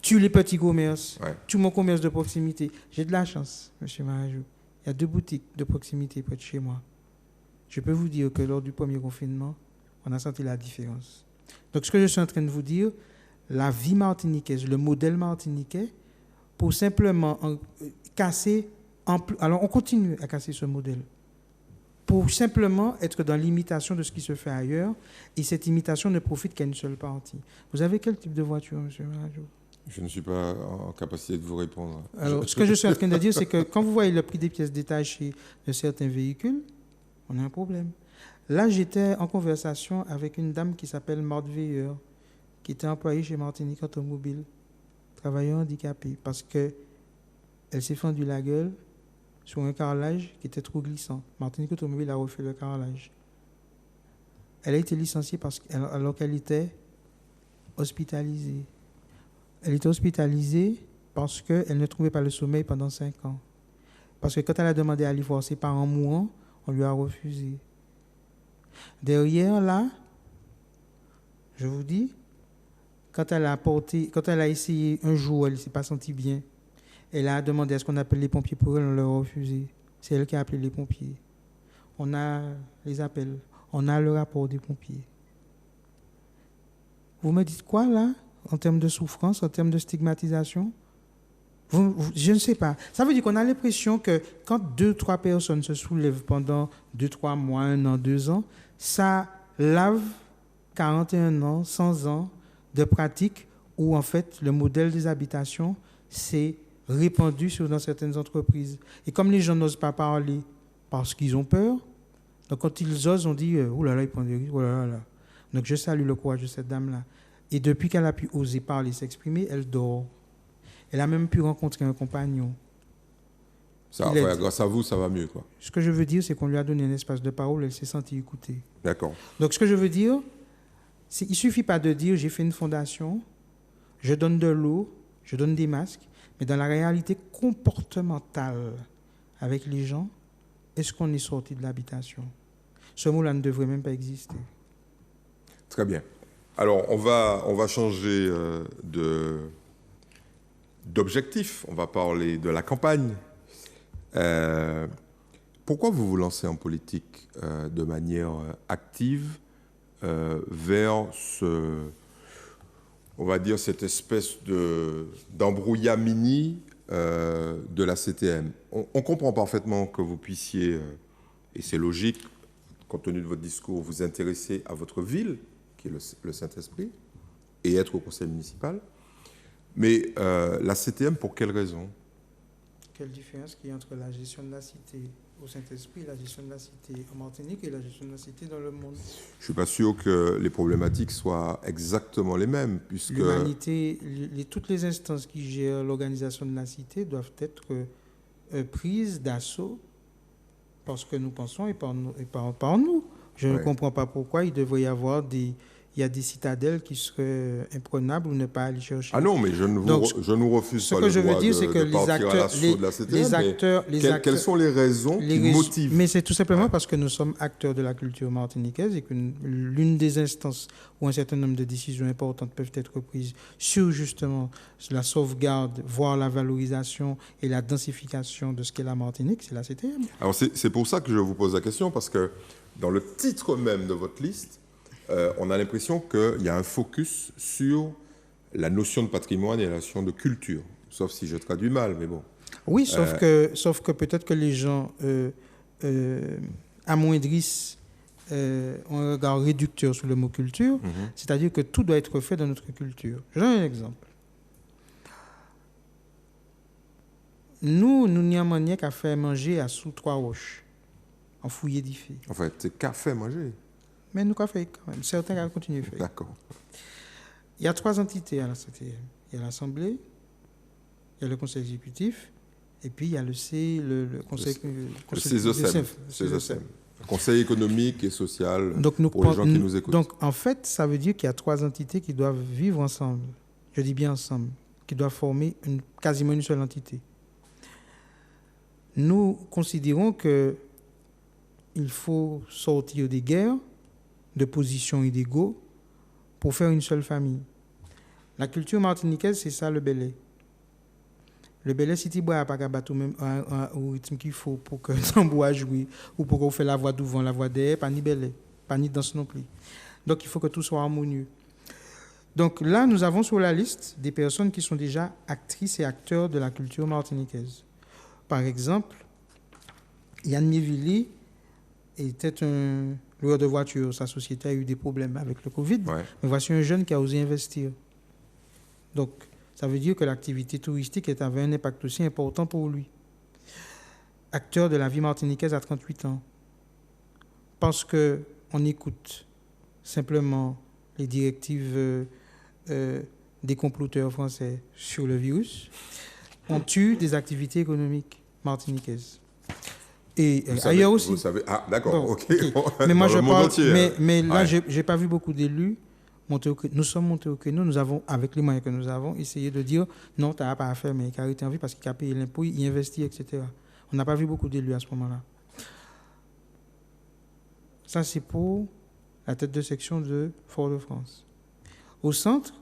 tue les petits commerces, tue mon commerce de proximité. J'ai de la chance, M. Marajou. Il y a 2 boutiques de proximité près de chez moi. Je peux vous dire que lors du premier confinement, on a senti la différence. Donc ce que je suis en train de vous dire, la vie martiniquaise, le modèle martiniquais, pour simplement casser... Alors, on continue à casser ce modèle pour simplement être dans l'imitation de ce qui se fait ailleurs, et cette imitation ne profite qu'à une seule partie. Vous avez quel type de voiture, M. Marajou? Je ne suis pas en capacité de vous répondre. Alors, ce que je suis en train de dire, c'est que quand vous voyez le prix des pièces détachées de certains véhicules, on a un problème. Là, j'étais en conversation avec une dame qui s'appelle Marthe Veilleur, qui était employée chez Martinique Automobile, travailleur handicapé, parce qu'elle s'est fendue la gueule sur un carrelage qui était trop glissant. Martinique Automobile a refait le carrelage. Elle a été licenciée alors qu'elle était hospitalisée. Elle était hospitalisée parce qu'elle ne trouvait pas le sommeil pendant 5 ans. Parce que quand elle a demandé à aller voir ses parents mourants, on lui a refusé. Derrière, là, je vous dis, quand elle a essayé un jour, elle ne s'est pas sentie bien. Elle a demandé à ce qu'on appelle les pompiers pour elle, on leur a refusé. C'est elle qui a appelé les pompiers. On a les appels, on a le rapport des pompiers. Vous me dites quoi, là, en termes de souffrance, en termes de stigmatisation? Je ne sais pas. Ça veut dire qu'on a l'impression que quand 2-3 personnes se soulèvent pendant 2-3 mois, 1 an, 2 ans, ça lave 41 ans, 100 ans de pratique où, en fait, le modèle des habitations s'est répandu dans certaines entreprises. Et comme les gens n'osent pas parler parce qu'ils ont peur, donc quand ils osent, on dit « Oh là là, ils prennent des risques, oh là là là ». Donc je salue le courage de cette dame-là. Et depuis qu'elle a pu oser parler, s'exprimer, elle dort. Elle a même pu rencontrer un compagnon. Grâce à vous, ça va mieux, quoi. Ce que je veux dire, c'est qu'on lui a donné un espace de parole, elle s'est sentie écoutée. D'accord. Donc ce que je veux dire, il ne suffit pas de dire « j'ai fait une fondation, je donne de l'eau, je donne des masques », mais dans la réalité comportementale avec les gens, est-ce qu'on est sorti de l'habitation? Ce mot-là ne devrait même pas exister. Très bien. Alors, on va changer d'objectif. On va parler de la campagne. Pourquoi vous vous lancez en politique de manière active vers on va dire, cette espèce d'embrouillamini de la CTM? On comprend parfaitement que vous puissiez, et c'est logique, compte tenu de votre discours, vous intéresser à votre ville, qui est le Saint-Esprit, et être au conseil municipal. Mais la CTM, pour quelle raison? Quelle différence qu'il y a entre la gestion de la cité au Saint-Esprit, la gestion de la cité en Martinique et la gestion de la cité dans le monde? Je ne suis pas sûr que les problématiques soient exactement les mêmes, puisque... L'humanité, toutes les instances qui gèrent l'organisation de la cité doivent être prises d'assaut parce que nous pensons et par nous. Je ne comprends pas pourquoi il devrait y avoir il y a des citadelles qui seraient imprenables ou ne pas aller chercher. Ah non, mais je nous refuse pas le droit de partir à l'assaut de la CTM. Quelles sont les raisons qui motivent? Mais c'est tout simplement parce que nous sommes acteurs de la culture martiniquaise et que l'une des instances où un certain nombre de décisions importantes peuvent être prises sur justement la sauvegarde, voire la valorisation et la densification de ce qu'est la Martinique, c'est la CTM. Alors c'est pour ça que je vous pose la question, parce que dans le titre même de votre liste, on a l'impression qu'il y a un focus sur la notion de patrimoine et la notion de culture. Sauf si je traduis mal, mais bon. Oui, sauf que peut-être que les gens amoindrissent, ont un regard réducteur sur le mot culture, c'est-à-dire que tout doit être fait dans notre culture. Je donne un exemple. Nous n'y avons rien qu'à faire manger à sous 3 roches, en fouillé d'Ifé. En fait, c'est qu'à faire manger. Mais nous, qu'à faire quand même. Certains continuent à faire. D'accord. Il y a 3 entités à la CTM. Il y a l'Assemblée, il y a le Conseil exécutif, et puis il y a le Conseil... Le CESOSEM. Conseil économique et social, donc, pour les gens qui nous écoutent. Donc, en fait, ça veut dire qu'il y a 3 entités qui doivent vivre ensemble. Je dis bien ensemble. Qui doivent former quasiment une seule entité. Nous considérons qu'il faut sortir des guerres, de positions inégaux, pour faire une seule famille. La culture martiniquaise, c'est ça le belay. Le belay, si tu bois pas battre même au rythme qu'il faut pour que tambour a joué ou pour qu'on fait la voix devant, la voix derrière, pas ni belay, pas ni danse non plus. Donc il faut que tout soit harmonieux. Donc là, nous avons sur la liste des personnes qui sont déjà actrices et acteurs de la culture martiniquaise. Par exemple, Yann Mievili était un loueur de voiture. Sa société a eu des problèmes avec le Covid. Ouais. Mais voici un jeune qui a osé investir. Donc, ça veut dire que l'activité touristique avait un impact aussi important pour lui. Acteur de la vie martiniquaise à 38 ans. Parce qu'on écoute simplement les directives des comploteurs français sur le virus, on tue des activités économiques martiniquaises. Et ailleurs aussi. Vous savez, ah, d'accord, ok. Mais moi, je parle. Entier, mais là, je n'ai pas vu beaucoup d'élus monter au créneau. Nous sommes montés au créneau. Nous avons, avec les moyens que nous avons, essayé de dire non, tu n'as pas à faire, mais il a été en vie parce qu'il a payé l'impôt, il investit, etc. On n'a pas vu beaucoup d'élus à ce moment-là. Ça, c'est pour la tête de section de Fort-de-France. Au centre,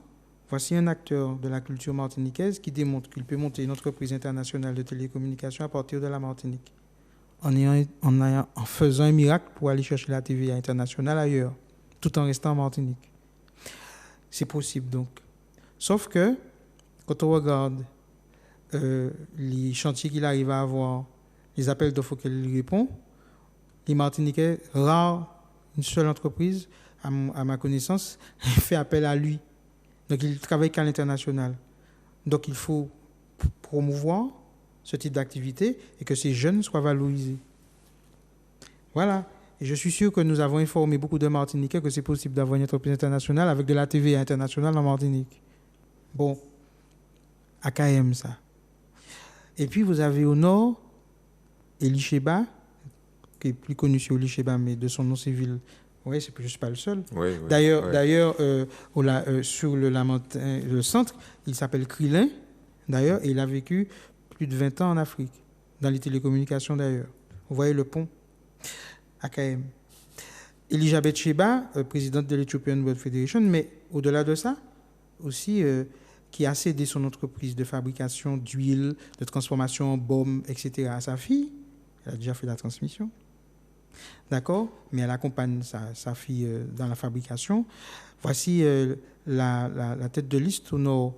voici un acteur de la culture martiniquaise qui démontre qu'il peut monter une entreprise internationale de télécommunications à partir de la Martinique. En faisant un miracle pour aller chercher la TVA internationale ailleurs, tout en restant en Martinique. C'est possible donc. Sauf que, quand on regarde les chantiers qu'il arrive à avoir, les appels d'offres qu'il répond, les Martiniquais, rare, une seule entreprise, à ma connaissance, fait appel à lui. Donc il travaille qu'à l'international. Donc il faut promouvoir ce type d'activité et que ces jeunes soient valorisés. Voilà. Et je suis sûr que nous avons informé beaucoup de Martiniquais que c'est possible d'avoir une entreprise internationale avec de la TVA internationale en Martinique. Bon, AKM ça. Et puis vous avez au nord Elie Cheba, qui est plus connu sur Elie Cheba, mais de son nom civil, oui, je ne suis pas le seul. Oui, D'ailleurs, sur le centre, il s'appelle Krilin, d'ailleurs, et il a vécu plus de 20 ans en Afrique, dans les télécommunications d'ailleurs. Vous voyez le pont AKM. Elisabeth Cheba, présidente de l'Ethiopian World Federation, mais au-delà de ça, aussi, qui a cédé son entreprise de fabrication d'huile, de transformation en baume, etc., à sa fille, Elle a déjà fait la transmission. D'accord? Mais elle accompagne sa fille dans la fabrication. Voici la tête de liste au nord.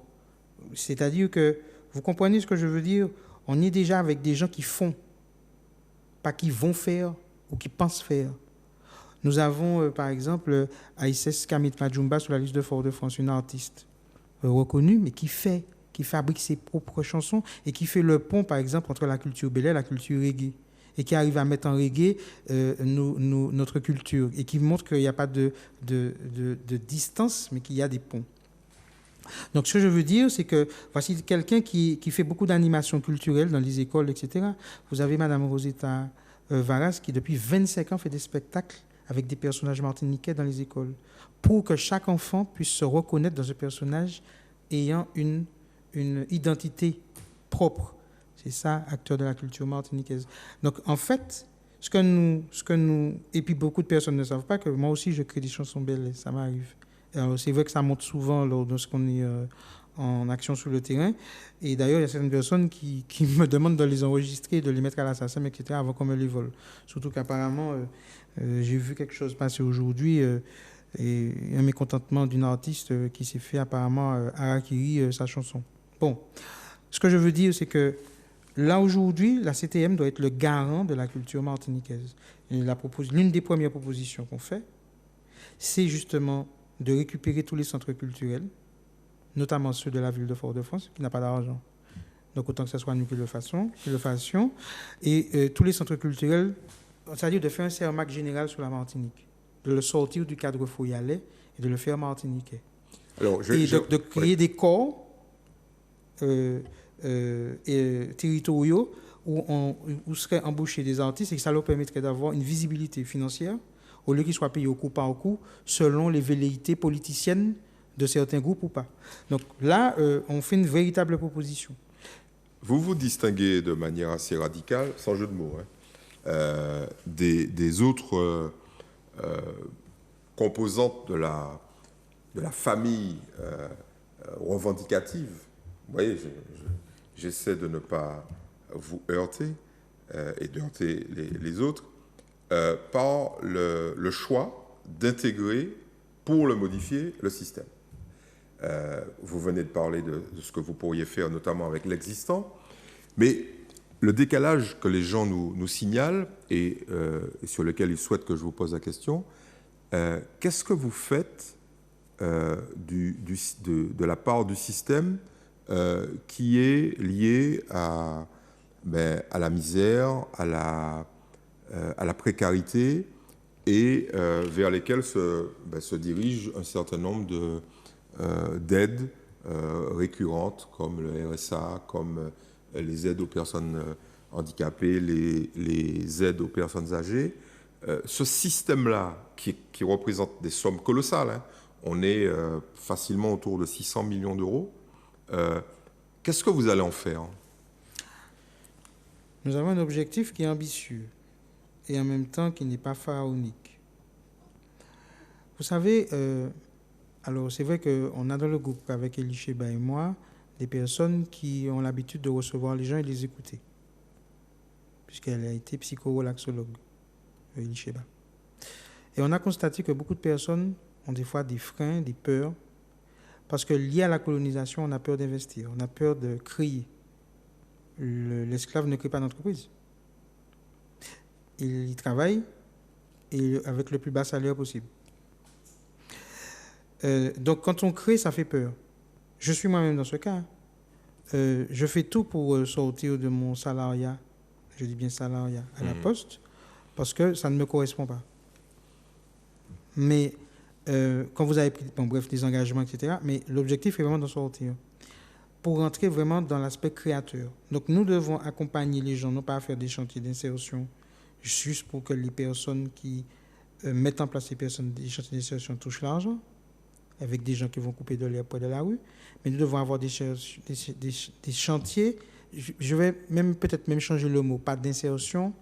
C'est-à-dire que, vous comprenez ce que je veux dire? On est déjà avec des gens qui font, pas qui vont faire ou qui pensent faire. Nous avons, par exemple, Aïssès Kamit Majumba sur la liste de Fort-de-France, une artiste reconnue, mais qui fabrique ses propres chansons et qui fait le pont, par exemple, entre la culture bel et la culture reggae. Et qui arrive à mettre en reggae notre culture. Et qui montre qu'il n'y a pas de distance, mais qu'il y a des ponts. Donc, ce que je veux dire, c'est que voici quelqu'un qui fait beaucoup d'animations culturelles dans les écoles, etc. Vous avez Mme Rosetta Varas qui, depuis 25 ans, fait des spectacles avec des personnages martiniquais dans les écoles pour que chaque enfant puisse se reconnaître dans ce personnage ayant une identité propre. C'est ça, acteur de la culture martiniquaise. Donc, en fait, ce que nous... Et puis, beaucoup de personnes ne savent pas que moi aussi, je crée des chansons belles, ça m'arrive. Alors, c'est vrai que ça monte souvent lorsqu'on est en action sur le terrain. Et d'ailleurs, il y a certaines personnes qui me demandent de les enregistrer, de les mettre à l'assassin, etc., avant qu'on me les vole. Surtout qu'apparemment, j'ai vu quelque chose passer aujourd'hui, et un mécontentement d'une artiste qui s'est fait apparemment harakiri sa chanson. Bon, ce que je veux dire, c'est que là, aujourd'hui, la CTM doit être le garant de la culture martiniquaise. Et l'une des premières propositions qu'on fait, c'est justement de récupérer tous les centres culturels, notamment ceux de la ville de Fort-de-France, qui n'a pas d'argent. Donc, autant que ce soit nous qui le fassions. Et tous les centres culturels, c'est-à-dire de faire un CERMAC général sur la Martinique, de le sortir du cadre foyalais et de le faire martiniquais. Alors, de créer des corps territoriaux où seraient embauchés des artistes et que ça leur permettrait d'avoir une visibilité financière au lieu qu'ils soient payés au coup par coup selon les velléités politiciennes de certains groupes ou pas. Donc là, on fait une véritable proposition. Vous vous distinguez de manière assez radicale, sans jeu de mots, des autres composantes de la famille revendicative. Vous voyez, j'essaie de ne pas vous heurter et de heurter les autres par le choix d'intégrer, pour le modifier, le système. Vous venez de parler de ce que vous pourriez faire, notamment avec l'existant, mais le décalage que les gens nous signalent et sur lequel ils souhaitent que je vous pose la question, qu'est-ce que vous faites de la part du système qui est lié à la misère, à la précarité et vers lesquels se dirigent un certain nombre d'aides récurrentes comme le RSA, comme les aides aux personnes handicapées, les aides aux personnes âgées. Ce système-là, qui représente des sommes colossales, on est facilement autour de 600 millions d'euros, qu'est-ce que vous allez en faire? Nous avons un objectif qui est ambitieux et en même temps qui n'est pas pharaonique. Vous savez, alors c'est vrai qu'on a dans le groupe avec Elie Cheba et moi des personnes qui ont l'habitude de recevoir les gens et les écouter, puisqu'elle a été psychorelaxologue, Elie Cheba. Et on a constaté que beaucoup de personnes ont des fois des freins, des peurs, parce que lié à la colonisation, on a peur d'investir, on a peur de créer. L'esclave ne crée pas d'entreprise. Il travaille et avec le plus bas salaire possible. Donc quand on crée, ça fait peur. Je suis moi-même dans ce cas. Je fais tout pour sortir de mon salariat, je dis bien salariat, à la poste, parce que ça ne me correspond pas. Mais quand vous avez pris, des engagements, etc., mais l'objectif est vraiment d'en sortir, pour rentrer vraiment dans l'aspect créateur. Donc nous devons accompagner les gens, non pas à faire des chantiers d'insertion, juste pour que les personnes qui mettent en place des chantiers d'insertion touchent l'argent, avec des gens qui vont couper de l'herbe près de la rue, mais nous devons avoir des chantiers, je vais peut-être même changer le mot, pas d'insertion,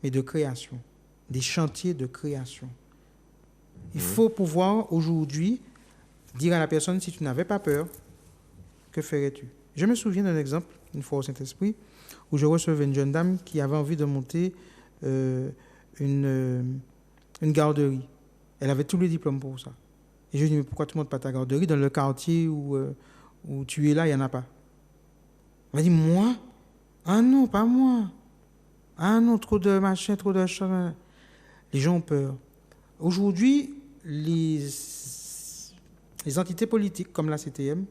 mais de création, des chantiers de création. Il faut pouvoir aujourd'hui dire à la personne, si tu n'avais pas peur, que ferais-tu? Je me souviens d'un exemple, une fois au Saint-Esprit, où je recevais une jeune dame qui avait envie de monter une garderie. Elle avait tous les diplômes pour ça. Et je lui ai dit, mais pourquoi tu ne montes pas ta garderie dans le quartier où tu es là, il n'y en a pas. Elle m'a dit, moi? Ah non, pas moi. Ah non, trop de machin, trop de choses. Les gens ont peur. Aujourd'hui, les entités politiques comme la CTM,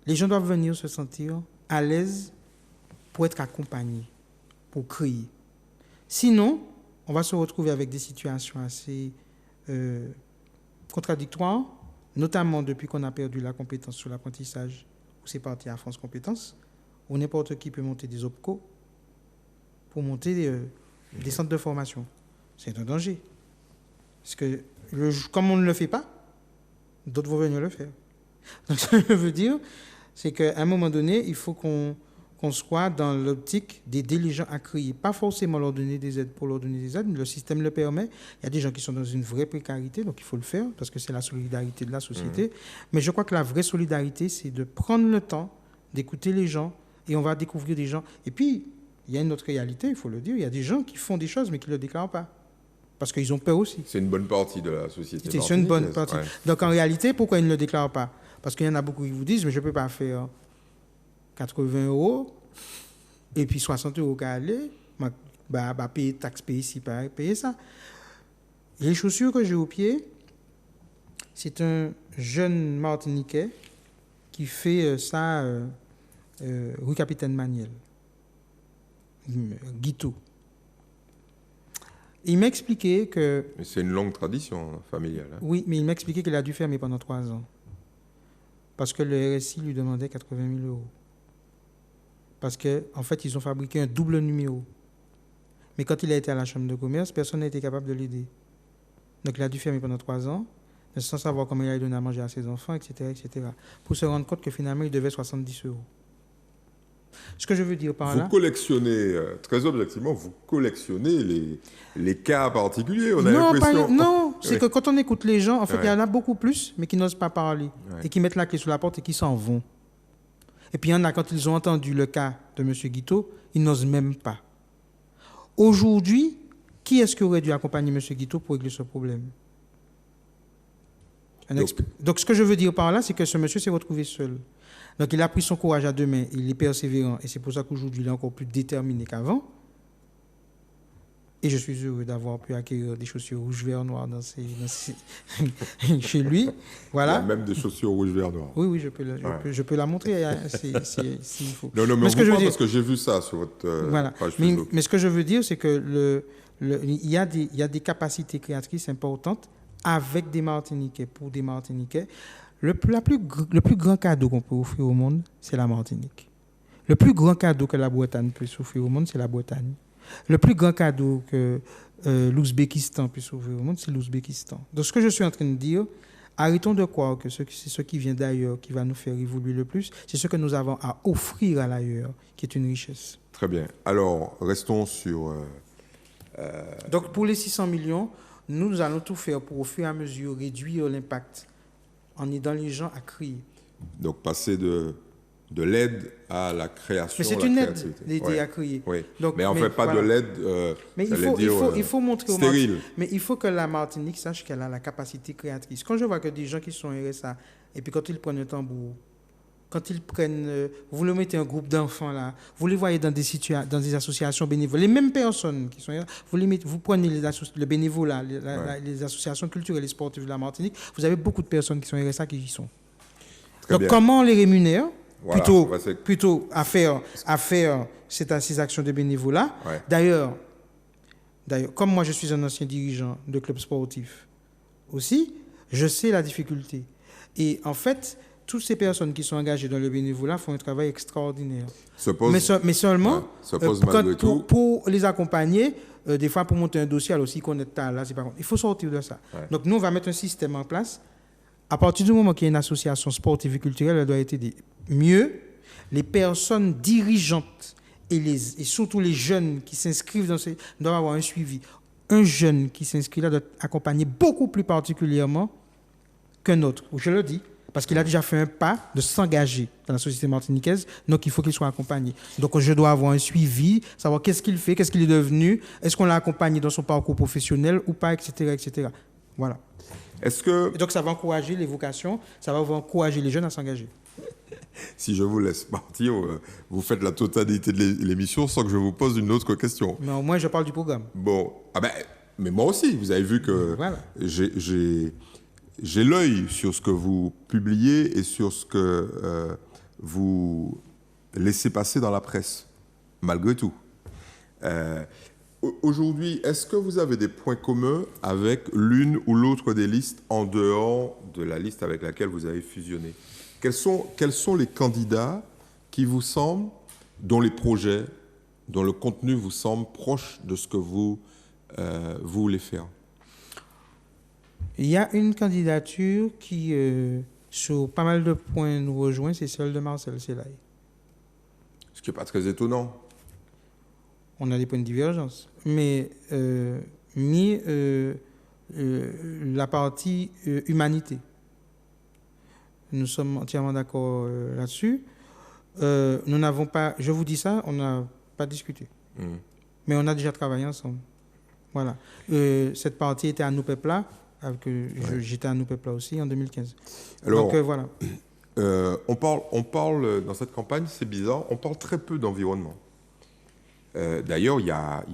les gens doivent venir se sentir à l'aise pour être accompagnés, pour créer. Sinon, on va se retrouver avec des situations assez contradictoires, notamment depuis qu'on a perdu la compétence sur l'apprentissage, où c'est parti à France Compétences, où n'importe qui peut monter des OPCO pour monter des centres de formation. C'est un danger. Parce que comme on ne le fait pas, d'autres vont venir le faire. Donc, ce que je veux dire, c'est qu'à un moment donné, il faut qu'on soit dans l'optique d'aider les gens à créer. Pas forcément leur donner des aides pour leur donner des aides, mais le système le permet. Il y a des gens qui sont dans une vraie précarité, donc il faut le faire, parce que c'est la solidarité de la société. Mais je crois que la vraie solidarité, c'est de prendre le temps d'écouter les gens, et on va découvrir des gens. Et puis, il y a une autre réalité, il faut le dire, il y a des gens qui font des choses, mais qui ne le déclarent pas. Parce qu'ils ont peur aussi. C'est une bonne partie de la société. C'est une bonne partie. Ouais. Donc en réalité, pourquoi ils ne le déclarent pas? Parce qu'il y en a beaucoup qui vous disent, mais je ne peux pas faire 80 € et puis 60 € qu'à aller, payer taxe, payer ci, payer ça. Les chaussures que j'ai au pied, c'est un jeune Martiniquais qui fait ça rue Capitaine Maniel, Guito. Il m'a expliqué que... Mais c'est une longue tradition familiale. Hein. Oui, mais il m'a expliqué qu'il a dû fermer pendant 3 ans. Parce que le RSI lui demandait 80 000 €. Parce qu'en fait, ils ont fabriqué un double numéro. Mais quand il a été à la chambre de commerce, personne n'a été capable de l'aider. Donc il a dû fermer pendant 3 ans, sans savoir comment il allait donner à manger à ses enfants, etc., etc. Pour se rendre compte que finalement, il devait 70 €. Ce que je veux dire par là... Vous collectionnez, très objectivement, vous collectionnez les cas particuliers, on a l'impression... Non, c'est que quand on écoute les gens, en fait, il y en a beaucoup plus, mais qui n'osent pas parler, et qui mettent la clé sous la porte et qui s'en vont. Et puis il y en a, quand ils ont entendu le cas de M. Guito, ils n'osent même pas. Aujourd'hui, qui est-ce qui aurait dû accompagner M. Guito pour régler ce problème? Donc ce que je veux dire par là, c'est que ce monsieur s'est retrouvé seul. Donc il a pris son courage à deux mains, il est persévérant, et c'est pour ça qu'aujourd'hui il est encore plus déterminé qu'avant. Et je suis heureux d'avoir pu acquérir des chaussures rouge, vert, noir chez lui. Voilà. Il y a même des chaussures rouge, vert, noir. Oui, je peux la montrer s'il faut. Non, mais parce que j'ai vu ça sur votre page Facebook. Mais ce que je veux dire, c'est que il y a des capacités créatrices importantes avec des Martiniquais, pour des Martiniquais. Le plus grand cadeau qu'on peut offrir au monde, c'est la Martinique. Le plus grand cadeau que la Bretagne peut offrir au monde, c'est la Bretagne. Le plus grand cadeau que l'Ouzbékistan puisse offrir au monde, c'est l'Ouzbékistan. Donc, ce que je suis en train de dire, arrêtons de croire que c'est ce qui vient d'ailleurs qui va nous faire évoluer le plus. C'est ce que nous avons à offrir à l'ailleurs, qui est une richesse. Très bien. Alors, restons sur... Donc, pour les 600 millions, nous allons tout faire pour, au fur et à mesure, réduire l'impact en aidant les gens à créer. Donc, passer de l'aide à la création. Mais c'est une aide d'aider à créer. Oui. Donc, mais on ne fait pas de l'aide mais il faut montrer stérile. Mais il faut que la Martinique sache qu'elle a la capacité créatrice. Quand je vois que des gens qui sont RSA, et puis quand ils prennent un tambour, quand ils prennent... vous le mettez un groupe d'enfants là, vous les voyez dans des associations bénévoles, les mêmes personnes qui sont là, vous prenez le bénévolat, les associations culturelles et sportives de la Martinique, vous avez beaucoup de personnes qui sont RSA qui y sont. Très Donc bien. Comment on les rémunère? Voilà, plutôt à faire ces actions de bénévolat. Ouais. D'ailleurs, comme moi je suis un ancien dirigeant de club sportif aussi, je sais la difficulté. Et en fait, toutes ces personnes qui sont engagées dans le bénévolat font un travail extraordinaire. Mais seulement, pour les accompagner, des fois pour monter un dossier, alors s'ils connaissent là, c'est pas bon. Il faut sortir de ça. Ouais. Donc nous, on va mettre un système en place. À partir du moment qu'il y a une association sportive et culturelle, elle doit être aidée. Mieux, les personnes dirigeantes et surtout les jeunes qui s'inscrivent doivent avoir un suivi. Un jeune qui s'inscrit là doit être accompagné beaucoup plus particulièrement qu'un autre. Je le dis, Parce qu'il a déjà fait un pas de s'engager dans la société martiniquaise, donc il faut qu'il soit accompagné. Donc je dois avoir un suivi, savoir qu'est-ce qu'il fait, qu'est-ce qu'il est devenu, est-ce qu'on l'a accompagné dans son parcours professionnel ou pas, etc. etc. Voilà. Est-ce que, Et donc ça va encourager les vocations, ça va encourager les jeunes à s'engager. si je vous laisse partir, vous faites la totalité de l'émission sans que je vous pose une autre question? Mais au moins je parle du programme. Bon, mais moi aussi, vous avez vu que Voilà. j'ai l'œil sur ce que vous publiez et sur ce que vous laissez passer dans la presse, malgré tout. Aujourd'hui, est-ce que vous avez des points communs avec l'une ou l'autre des listes en dehors de la liste avec laquelle vous avez fusionné? Quels sont les candidats qui vous semblent, dont les projets, dont le contenu vous semble proche de ce que vous voulez faire? Il y a une candidature qui, sur pas mal de points, nous rejoint, c'est celle de Marcel Selaï. Ce qui n'est pas très étonnant. On a des points de divergence. Mais la partie humanité, nous sommes entièrement d'accord là-dessus. Nous n'avons pas, je vous dis ça, on n'a pas discuté. Mais on a déjà travaillé ensemble. Voilà. Cette partie était à Nous Pepla. J'étais à Nous Pepla aussi en 2015. Alors, donc voilà. On parle dans cette campagne, c'est bizarre, on parle très peu d'environnement. D'ailleurs, il n'y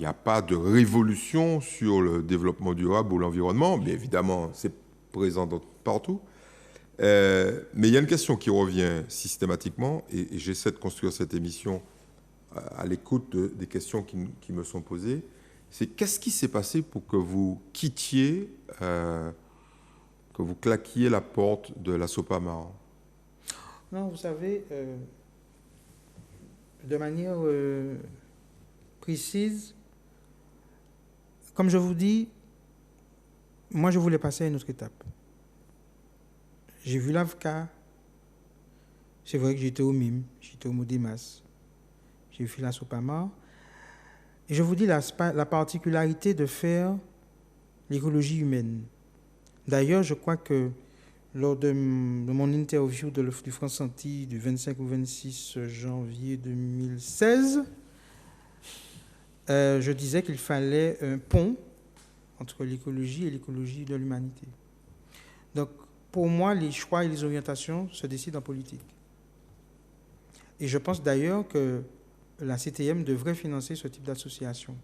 a pas de révolution sur le développement durable ou l'environnement, mais évidemment, c'est présent partout. Mais il y a une question qui revient systématiquement, et j'essaie de construire cette émission à l'écoute des questions qui me sont posées. C'est qu'est-ce qui s'est passé pour que vous quittiez, que vous claquiez la porte de la Sopamar? Non, vous savez, de manière précise, comme je vous dis, moi je voulais passer à une autre étape. J'ai vu l'AVCA, c'est vrai que j'étais au MIM, j'étais au Modimas, j'ai vu la Sopamar. Et je vous dis la particularité de faire l'écologie humaine. D'ailleurs, je crois que lors de mon interview du France Antilles du 25 au 26 janvier 2016, je disais qu'il fallait un pont entre l'écologie et l'écologie de l'humanité. Donc, pour moi, les choix et les orientations se décident en politique. Et je pense d'ailleurs que la CTM devrait financer ce type d'association.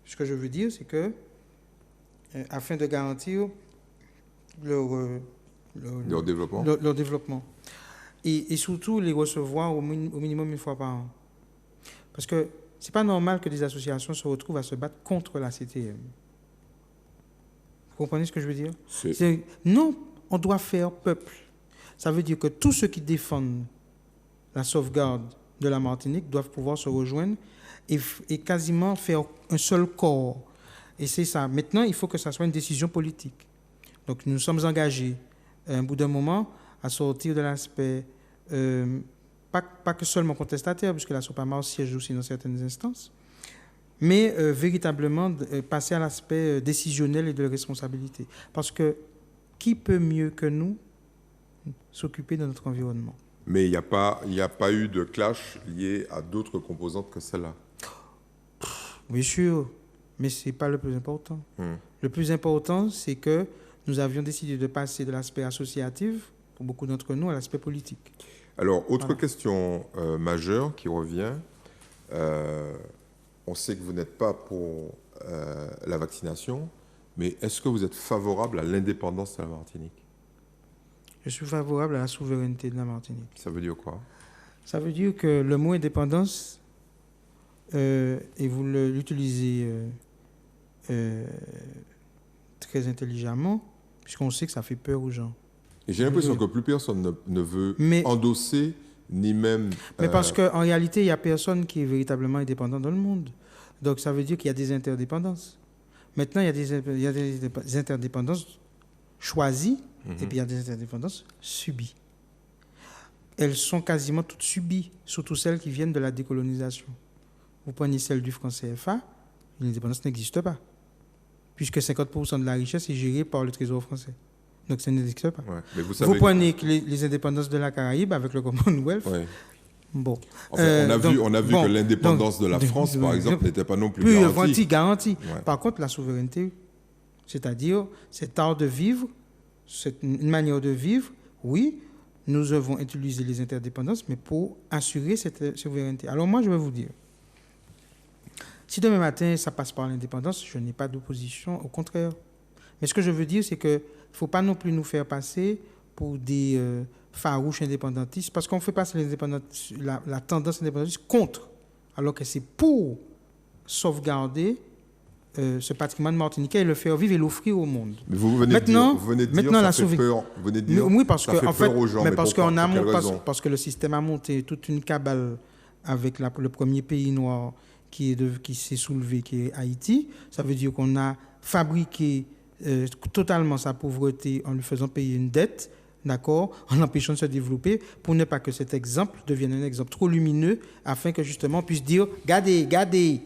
Ce que je veux dire, c'est que, afin de garantir leur développement. Et surtout les recevoir au minimum une fois par an. Parce que ce n'est pas normal que des associations se retrouvent à se battre contre la CTM. Vous comprenez ce que je veux dire? Non, on doit faire peuple. Ça veut dire que tous ceux qui défendent la sauvegarde de la Martinique doivent pouvoir se rejoindre et quasiment faire un seul corps. Et c'est ça. Maintenant, il faut que ça soit une décision politique. Donc, nous sommes engagés, à un bout d'un moment, à sortir de l'aspect, pas que seulement contestataire, puisque la Sopamar siège aussi dans certaines instances, mais véritablement passer à l'aspect décisionnel et de responsabilité. Parce que qui peut mieux que nous s'occuper de notre environnement? Mais il n'y a pas eu de clash lié à d'autres composantes que celle-là. Bien sûr, mais ce n'est pas le plus important. Le plus important, c'est que nous avions décidé de passer de l'aspect associatif, pour beaucoup d'entre nous, à l'aspect politique. Alors, autre question majeure qui revient. On sait que vous n'êtes pas pour la vaccination, mais est-ce que vous êtes favorable à l'indépendance de la Martinique? Je suis favorable à la souveraineté de la Martinique. Ça veut dire quoi? Ça veut dire que le mot indépendance, et vous l'utilisez très intelligemment, puisqu'on sait que ça fait peur aux gens. Et j'ai l'impression que plus personne ne veut endosser, ni même... Mais parce qu'en réalité, il n'y a personne qui est véritablement indépendant dans le monde. Donc ça veut dire qu'il y a des interdépendances. Maintenant, il y a des interdépendances choisies, et puis il y a des interdépendances subies. Elles sont quasiment toutes subies, surtout celles qui viennent de la décolonisation. Vous prenez celle du franc CFA, l'indépendance n'existe pas, puisque 50% de la richesse est gérée par le Trésor français. Donc, ça n'existe pas. Ouais. Mais Vous prenez les indépendances de la Caraïbe avec le Commonwealth. Ouais. Bon. Enfin, on a vu que l'indépendance de la France, par exemple, n'était pas non plus garantie. Ouais. Par contre, la souveraineté, c'est-à-dire cet art de vivre, une manière de vivre, oui, nous devons utiliser les interdépendances, mais pour assurer cette souveraineté. Alors moi, je vais vous dire, si demain matin, ça passe par l'indépendance, je n'ai pas d'opposition, au contraire. Mais ce que je veux dire, c'est qu'il ne faut pas non plus nous faire passer pour des farouches indépendantistes, parce qu'on fait passer la tendance indépendantiste contre, alors que c'est pour sauvegarder ce patrimoine martiniquais et le faire vivre et l'offrir au monde. Mais vous venez de dire ça fait peur. Vous venez de dire oui, parce ça que fait en peur fait, aux gens. Mais parce que le système a monté toute une cabale avec le premier pays noir qui s'est soulevé, qui est Haïti. Ça veut dire qu'on a fabriqué totalement sa pauvreté en lui faisant payer une dette, d'accord, en l'empêchant de se développer, pour ne pas que cet exemple devienne un exemple trop lumineux, afin que justement on puisse dire « Regardez,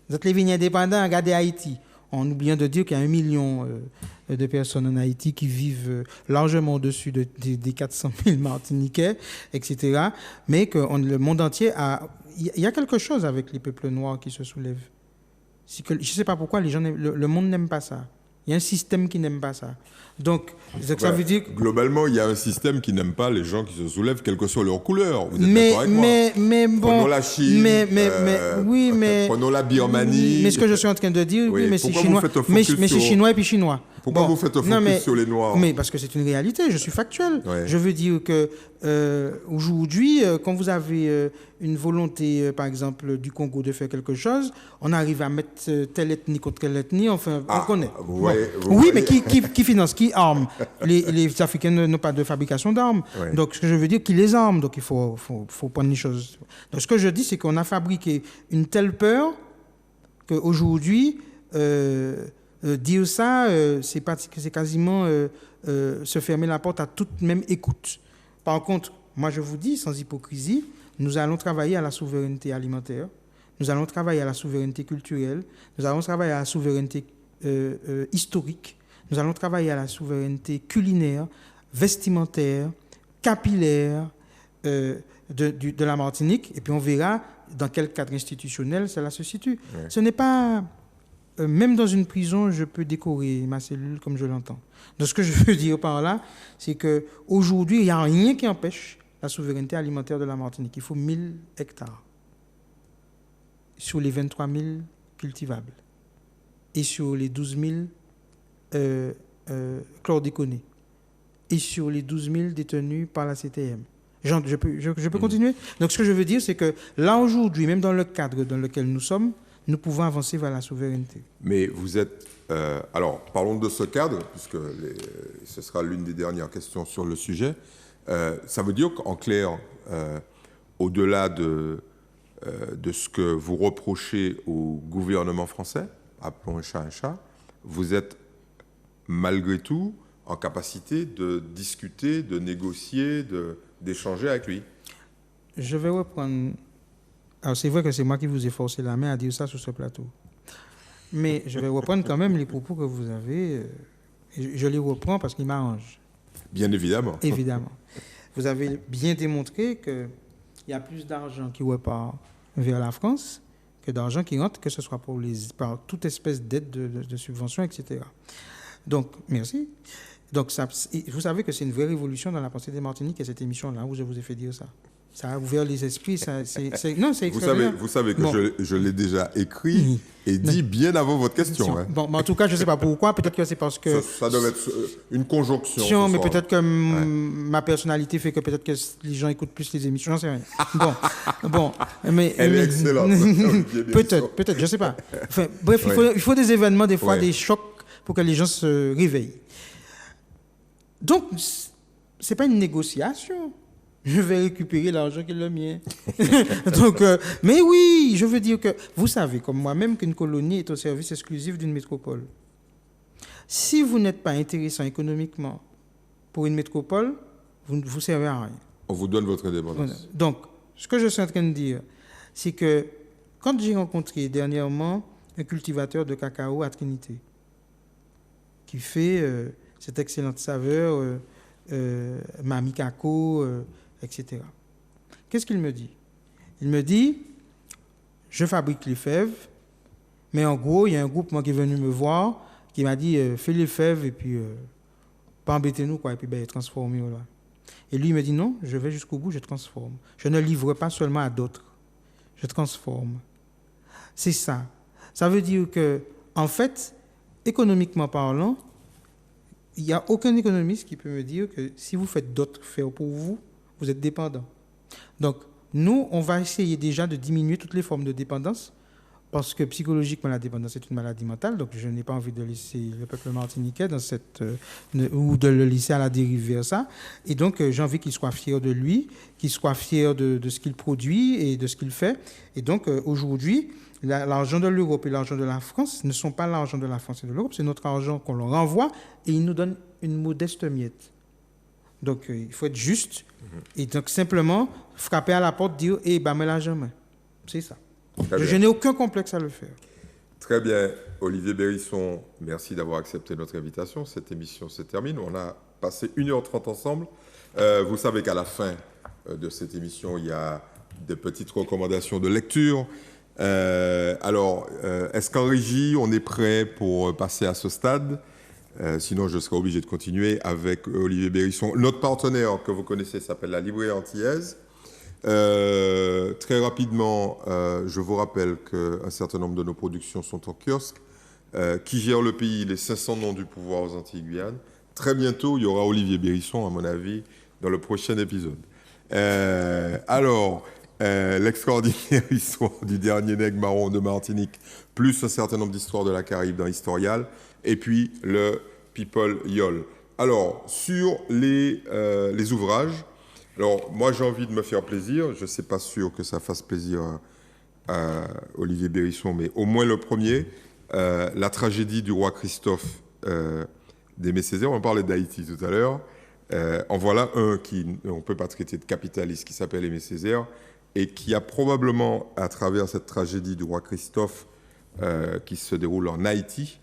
vous êtes les vignes indépendants, regardez Haïti », en oubliant de dire qu'il y a 1 million de personnes en Haïti qui vivent largement au-dessus des 400 000 Martiniquais, etc. Mais que le monde entier a... Il y a quelque chose avec les peuples noirs qui se soulèvent. Je ne sais pas pourquoi le monde n'aime pas ça. Il y a un système qui n'aime pas ça. Donc, ça veut dire... Globalement, il y a un système qui n'aime pas les gens qui se soulèvent, quelle que soit leur couleur. Vous êtes d'accord avec moi? Mais bon... Prenons la Chine, oui, mais... prenons la Birmanie... Mais ce que je suis en train de dire, oui, mais c'est chinois. Mais c'est chinois et puis chinois. Pourquoi vous faites un focus sur les Noirs? Mais parce que c'est une réalité, je suis factuel. Ouais. Je veux dire que aujourd'hui, quand vous avez une volonté, par exemple, du Congo de faire quelque chose, on arrive à mettre telle ethnie contre telle ethnie, enfin, on connaît. Oui, mais qui finance, qui arme? Les Africains n'ont pas de fabrication d'armes. Ouais. Donc, ce que je veux dire, qui les arme. Donc, il faut prendre les choses. Donc, ce que je dis, c'est qu'on a fabriqué une telle peur qu'aujourd'hui... dire ça, c'est quasiment se fermer la porte à toute même écoute. Par contre, moi je vous dis, sans hypocrisie, nous allons travailler à la souveraineté alimentaire, nous allons travailler à la souveraineté culturelle, nous allons travailler à la souveraineté historique, nous allons travailler à la souveraineté culinaire, vestimentaire, capillaire de la Martinique, et puis on verra dans quel cadre institutionnel cela se situe. Ouais. Ce n'est pas... même dans une prison, je peux décorer ma cellule comme je l'entends. Donc, ce que je veux dire par là, c'est qu'aujourd'hui, il n'y a rien qui empêche la souveraineté alimentaire de la Martinique. Il faut 1000 hectares sur les 23 000 cultivables et sur les 12 000 chlordéconés et sur les 12 000 détenus par la CTM. Je peux continuer? Donc, ce que je veux dire, c'est que là, aujourd'hui, même dans le cadre dans lequel nous sommes, nous pouvons avancer vers la souveraineté. Mais vous êtes... alors, parlons de ce cadre, puisque ce sera l'une des dernières questions sur le sujet. Ça veut dire qu'en clair, au-delà de ce que vous reprochez au gouvernement français, appelons un chat, vous êtes malgré tout en capacité de discuter, de négocier, d'échanger avec lui. Je vais reprendre... Alors, c'est vrai que c'est moi qui vous ai forcé la main à dire ça sur ce plateau. Mais je vais reprendre quand même les propos que vous avez. Je les reprends parce qu'ils m'arrangent. Bien évidemment. Évidemment. Vous avez bien démontré qu'il y a plus d'argent qui repart vers la France que d'argent qui rentre, que ce soit par toute espèce d'aide, de subvention, etc. Donc, merci. Donc, vous savez que c'est une vraie révolution dans la pensée des Martiniques et cette émission-là où je vous ai fait dire ça. Ça a ouvert les esprits. Non, c'est extraordinaire. Vous savez que je l'ai déjà écrit et dit bien avant votre question. Hein. Bon, en tout cas, je ne sais pas pourquoi. Peut-être que c'est parce que... Ça doit être une conjonction. Mais peut-être que ma personnalité fait que peut-être que les gens écoutent plus les émissions. J'en sais rien. Bon. Mais, elle est excellente. peut-être, je ne sais pas. Enfin, bref, il faut des événements, des fois, des chocs pour que les gens se réveillent. Donc, ce n'est pas une négociation. Je vais récupérer l'argent qui est le mien. Donc, mais oui, je veux dire que vous savez, comme moi-même, qu'une colonie est au service exclusif d'une métropole. Si vous n'êtes pas intéressant économiquement pour une métropole, vous ne vous servez à rien. On vous donne votre indépendance. Donc, ce que je suis en train de dire, c'est que quand j'ai rencontré dernièrement un cultivateur de cacao à Trinité, qui fait cette excellente saveur, Mami Kako, etc. Qu'est-ce qu'il me dit? Il me dit, je fabrique les fèves, mais en gros, il y a un groupement qui est venu me voir, qui m'a dit, fais les fèves et puis pas embêtez-nous, quoi, et puis transformez. Là. Et lui, il me dit, non, je vais jusqu'au bout, je transforme. Je ne livre pas seulement à d'autres, je transforme. C'est ça. Ça veut dire que, en fait, économiquement parlant, il n'y a aucun économiste qui peut me dire que si vous faites d'autres faire pour vous, vous êtes dépendant. Donc, nous, on va essayer déjà de diminuer toutes les formes de dépendance, parce que psychologiquement, la dépendance est une maladie mentale, donc je n'ai pas envie de laisser le peuple martiniquais dans cette, ou de le laisser à la dérive vers ça. Et donc, j'ai envie qu'il soit fier de lui, qu'il soit fier de ce qu'il produit et de ce qu'il fait. Et donc, aujourd'hui, l'argent de l'Europe et l'argent de la France ne sont pas l'argent de la France et de l'Europe, c'est notre argent qu'on leur envoie et ils nous donnent une modeste miette. Donc, il faut être juste et donc simplement frapper à la porte, dire « Eh, bah, mais l'argent, c'est ça. » Je n'ai aucun complexe à le faire. Très bien. Olivier Bérisson, merci d'avoir accepté notre invitation. Cette émission se termine. On a passé 1h30 ensemble. Vous savez qu'à la fin de cette émission, il y a des petites recommandations de lecture. Alors, est-ce qu'en régie, on est prêt pour passer à ce stade? Sinon, je serai obligé de continuer avec Olivier Bérisson. Notre partenaire que vous connaissez s'appelle la Librairie Antillaise. Très rapidement, je vous rappelle qu'un certain nombre de nos productions sont en kiosque. Qui gère le pays, les 500 noms du pouvoir aux Antilles-Guyane. Très bientôt, il y aura Olivier Bérisson, à mon avis, dans le prochain épisode. L'extraordinaire histoire du dernier nègre marron de Martinique, plus un certain nombre d'histoires de la Caraïbe dans Historial, et puis le People Yol. Alors, sur les ouvrages, alors moi j'ai envie de me faire plaisir, je ne suis pas sûr que ça fasse plaisir à Olivier Bérisson, mais au moins le premier, la tragédie du roi Christophe d'Aimé Césaire, on parlait d'Haïti tout à l'heure, en voilà un qui, on ne peut pas traiter de capitaliste, qui s'appelle Aimé Césaire, et qui a probablement, à travers cette tragédie du roi Christophe, qui se déroule en Haïti,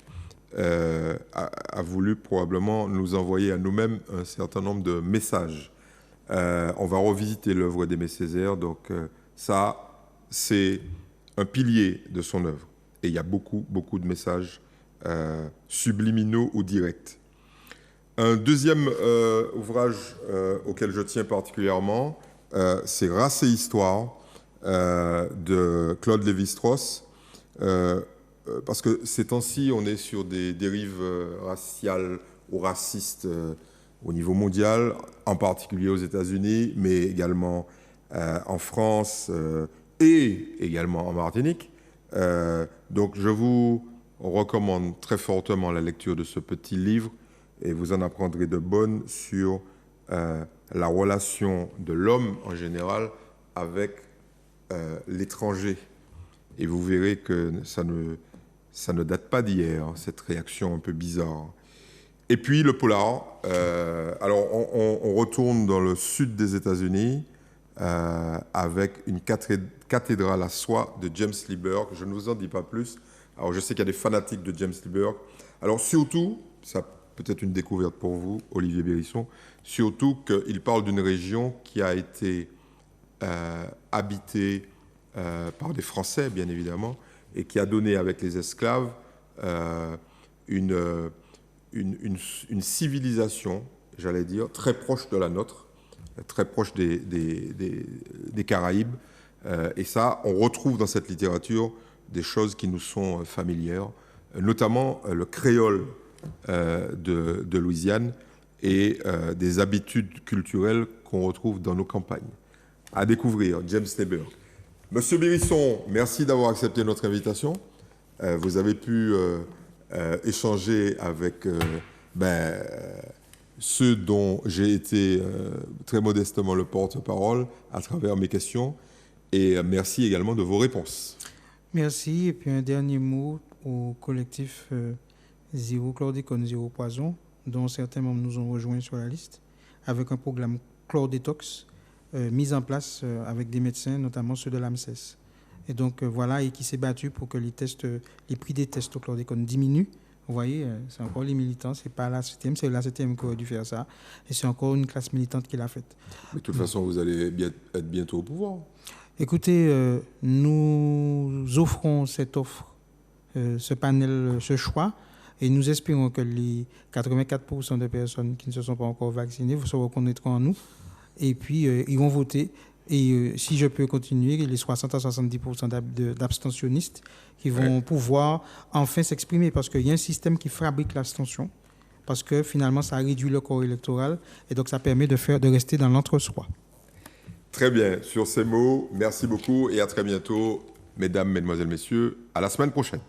a voulu probablement nous envoyer à nous-mêmes un certain nombre de messages. On va revisiter l'œuvre d'Aimé Césaire, donc ça, c'est un pilier de son œuvre. Et il y a beaucoup, beaucoup de messages subliminaux ou directs. Un deuxième ouvrage auquel je tiens particulièrement, c'est Race et Histoire de Claude Lévi-Strauss. Parce que ces temps-ci, on est sur des dérives raciales ou racistes au niveau mondial, en particulier aux États-Unis, mais également en France et également en Martinique. Donc je vous recommande très fortement la lecture de ce petit livre et vous en apprendrez de bonnes sur la relation de l'homme en général avec l'étranger. Et vous verrez que ça ne date pas d'hier, cette réaction un peu bizarre. Et puis le polar. Alors on retourne dans le sud des États-Unis avec une cathédrale à soie de James Lee Burke. Je ne vous en dis pas plus. Alors je sais qu'il y a des fanatiques de James Lee Burke. Alors surtout, ça peut être une découverte pour vous, Olivier Bérisson, surtout qu'il parle d'une région qui a été habitée par des Français, bien évidemment, et qui a donné avec les esclaves une civilisation, j'allais dire, très proche de la nôtre, très proche des Caraïbes. Et ça, on retrouve dans cette littérature des choses qui nous sont familières, notamment le créole de Louisiane et des habitudes culturelles qu'on retrouve dans nos campagnes. À découvrir, James Lee Burke. Monsieur Bérisson, merci d'avoir accepté notre invitation. Vous avez pu échanger avec ceux dont j'ai été très modestement le porte-parole à travers mes questions. Et merci également de vos réponses. Merci. Et puis un dernier mot au collectif Zéro Chlordécone, Zéro Poison, dont certains membres nous ont rejoints sur la liste, avec un programme Chlordétox mis en place avec des médecins, notamment ceux de l'AMSES. Et donc voilà, et qui s'est battu pour que les prix des tests au chlordécone diminuent, Vous voyez, c'est encore les militants, c'est pas la CTM, c'est la CTM qui aurait dû faire ça. Et c'est encore une classe militante qui l'a faite. Mais de toute façon, vous allez être bientôt au pouvoir. Écoutez, nous offrons cette offre, ce panel, ce choix, et nous espérons que les 84% de personnes qui ne se sont pas encore vaccinées se reconnaîtront en nous, et puis ils vont voter. Et si je peux continuer, les 60 à 70% d'abstentionnistes qui vont pouvoir enfin s'exprimer, parce qu'il y a un système qui fabrique l'abstention, parce que finalement ça réduit le corps électoral, et donc ça permet de rester dans l'entre-soi. Très bien. Sur ces mots, merci beaucoup et à très bientôt, mesdames, mesdemoiselles, messieurs. À la semaine prochaine.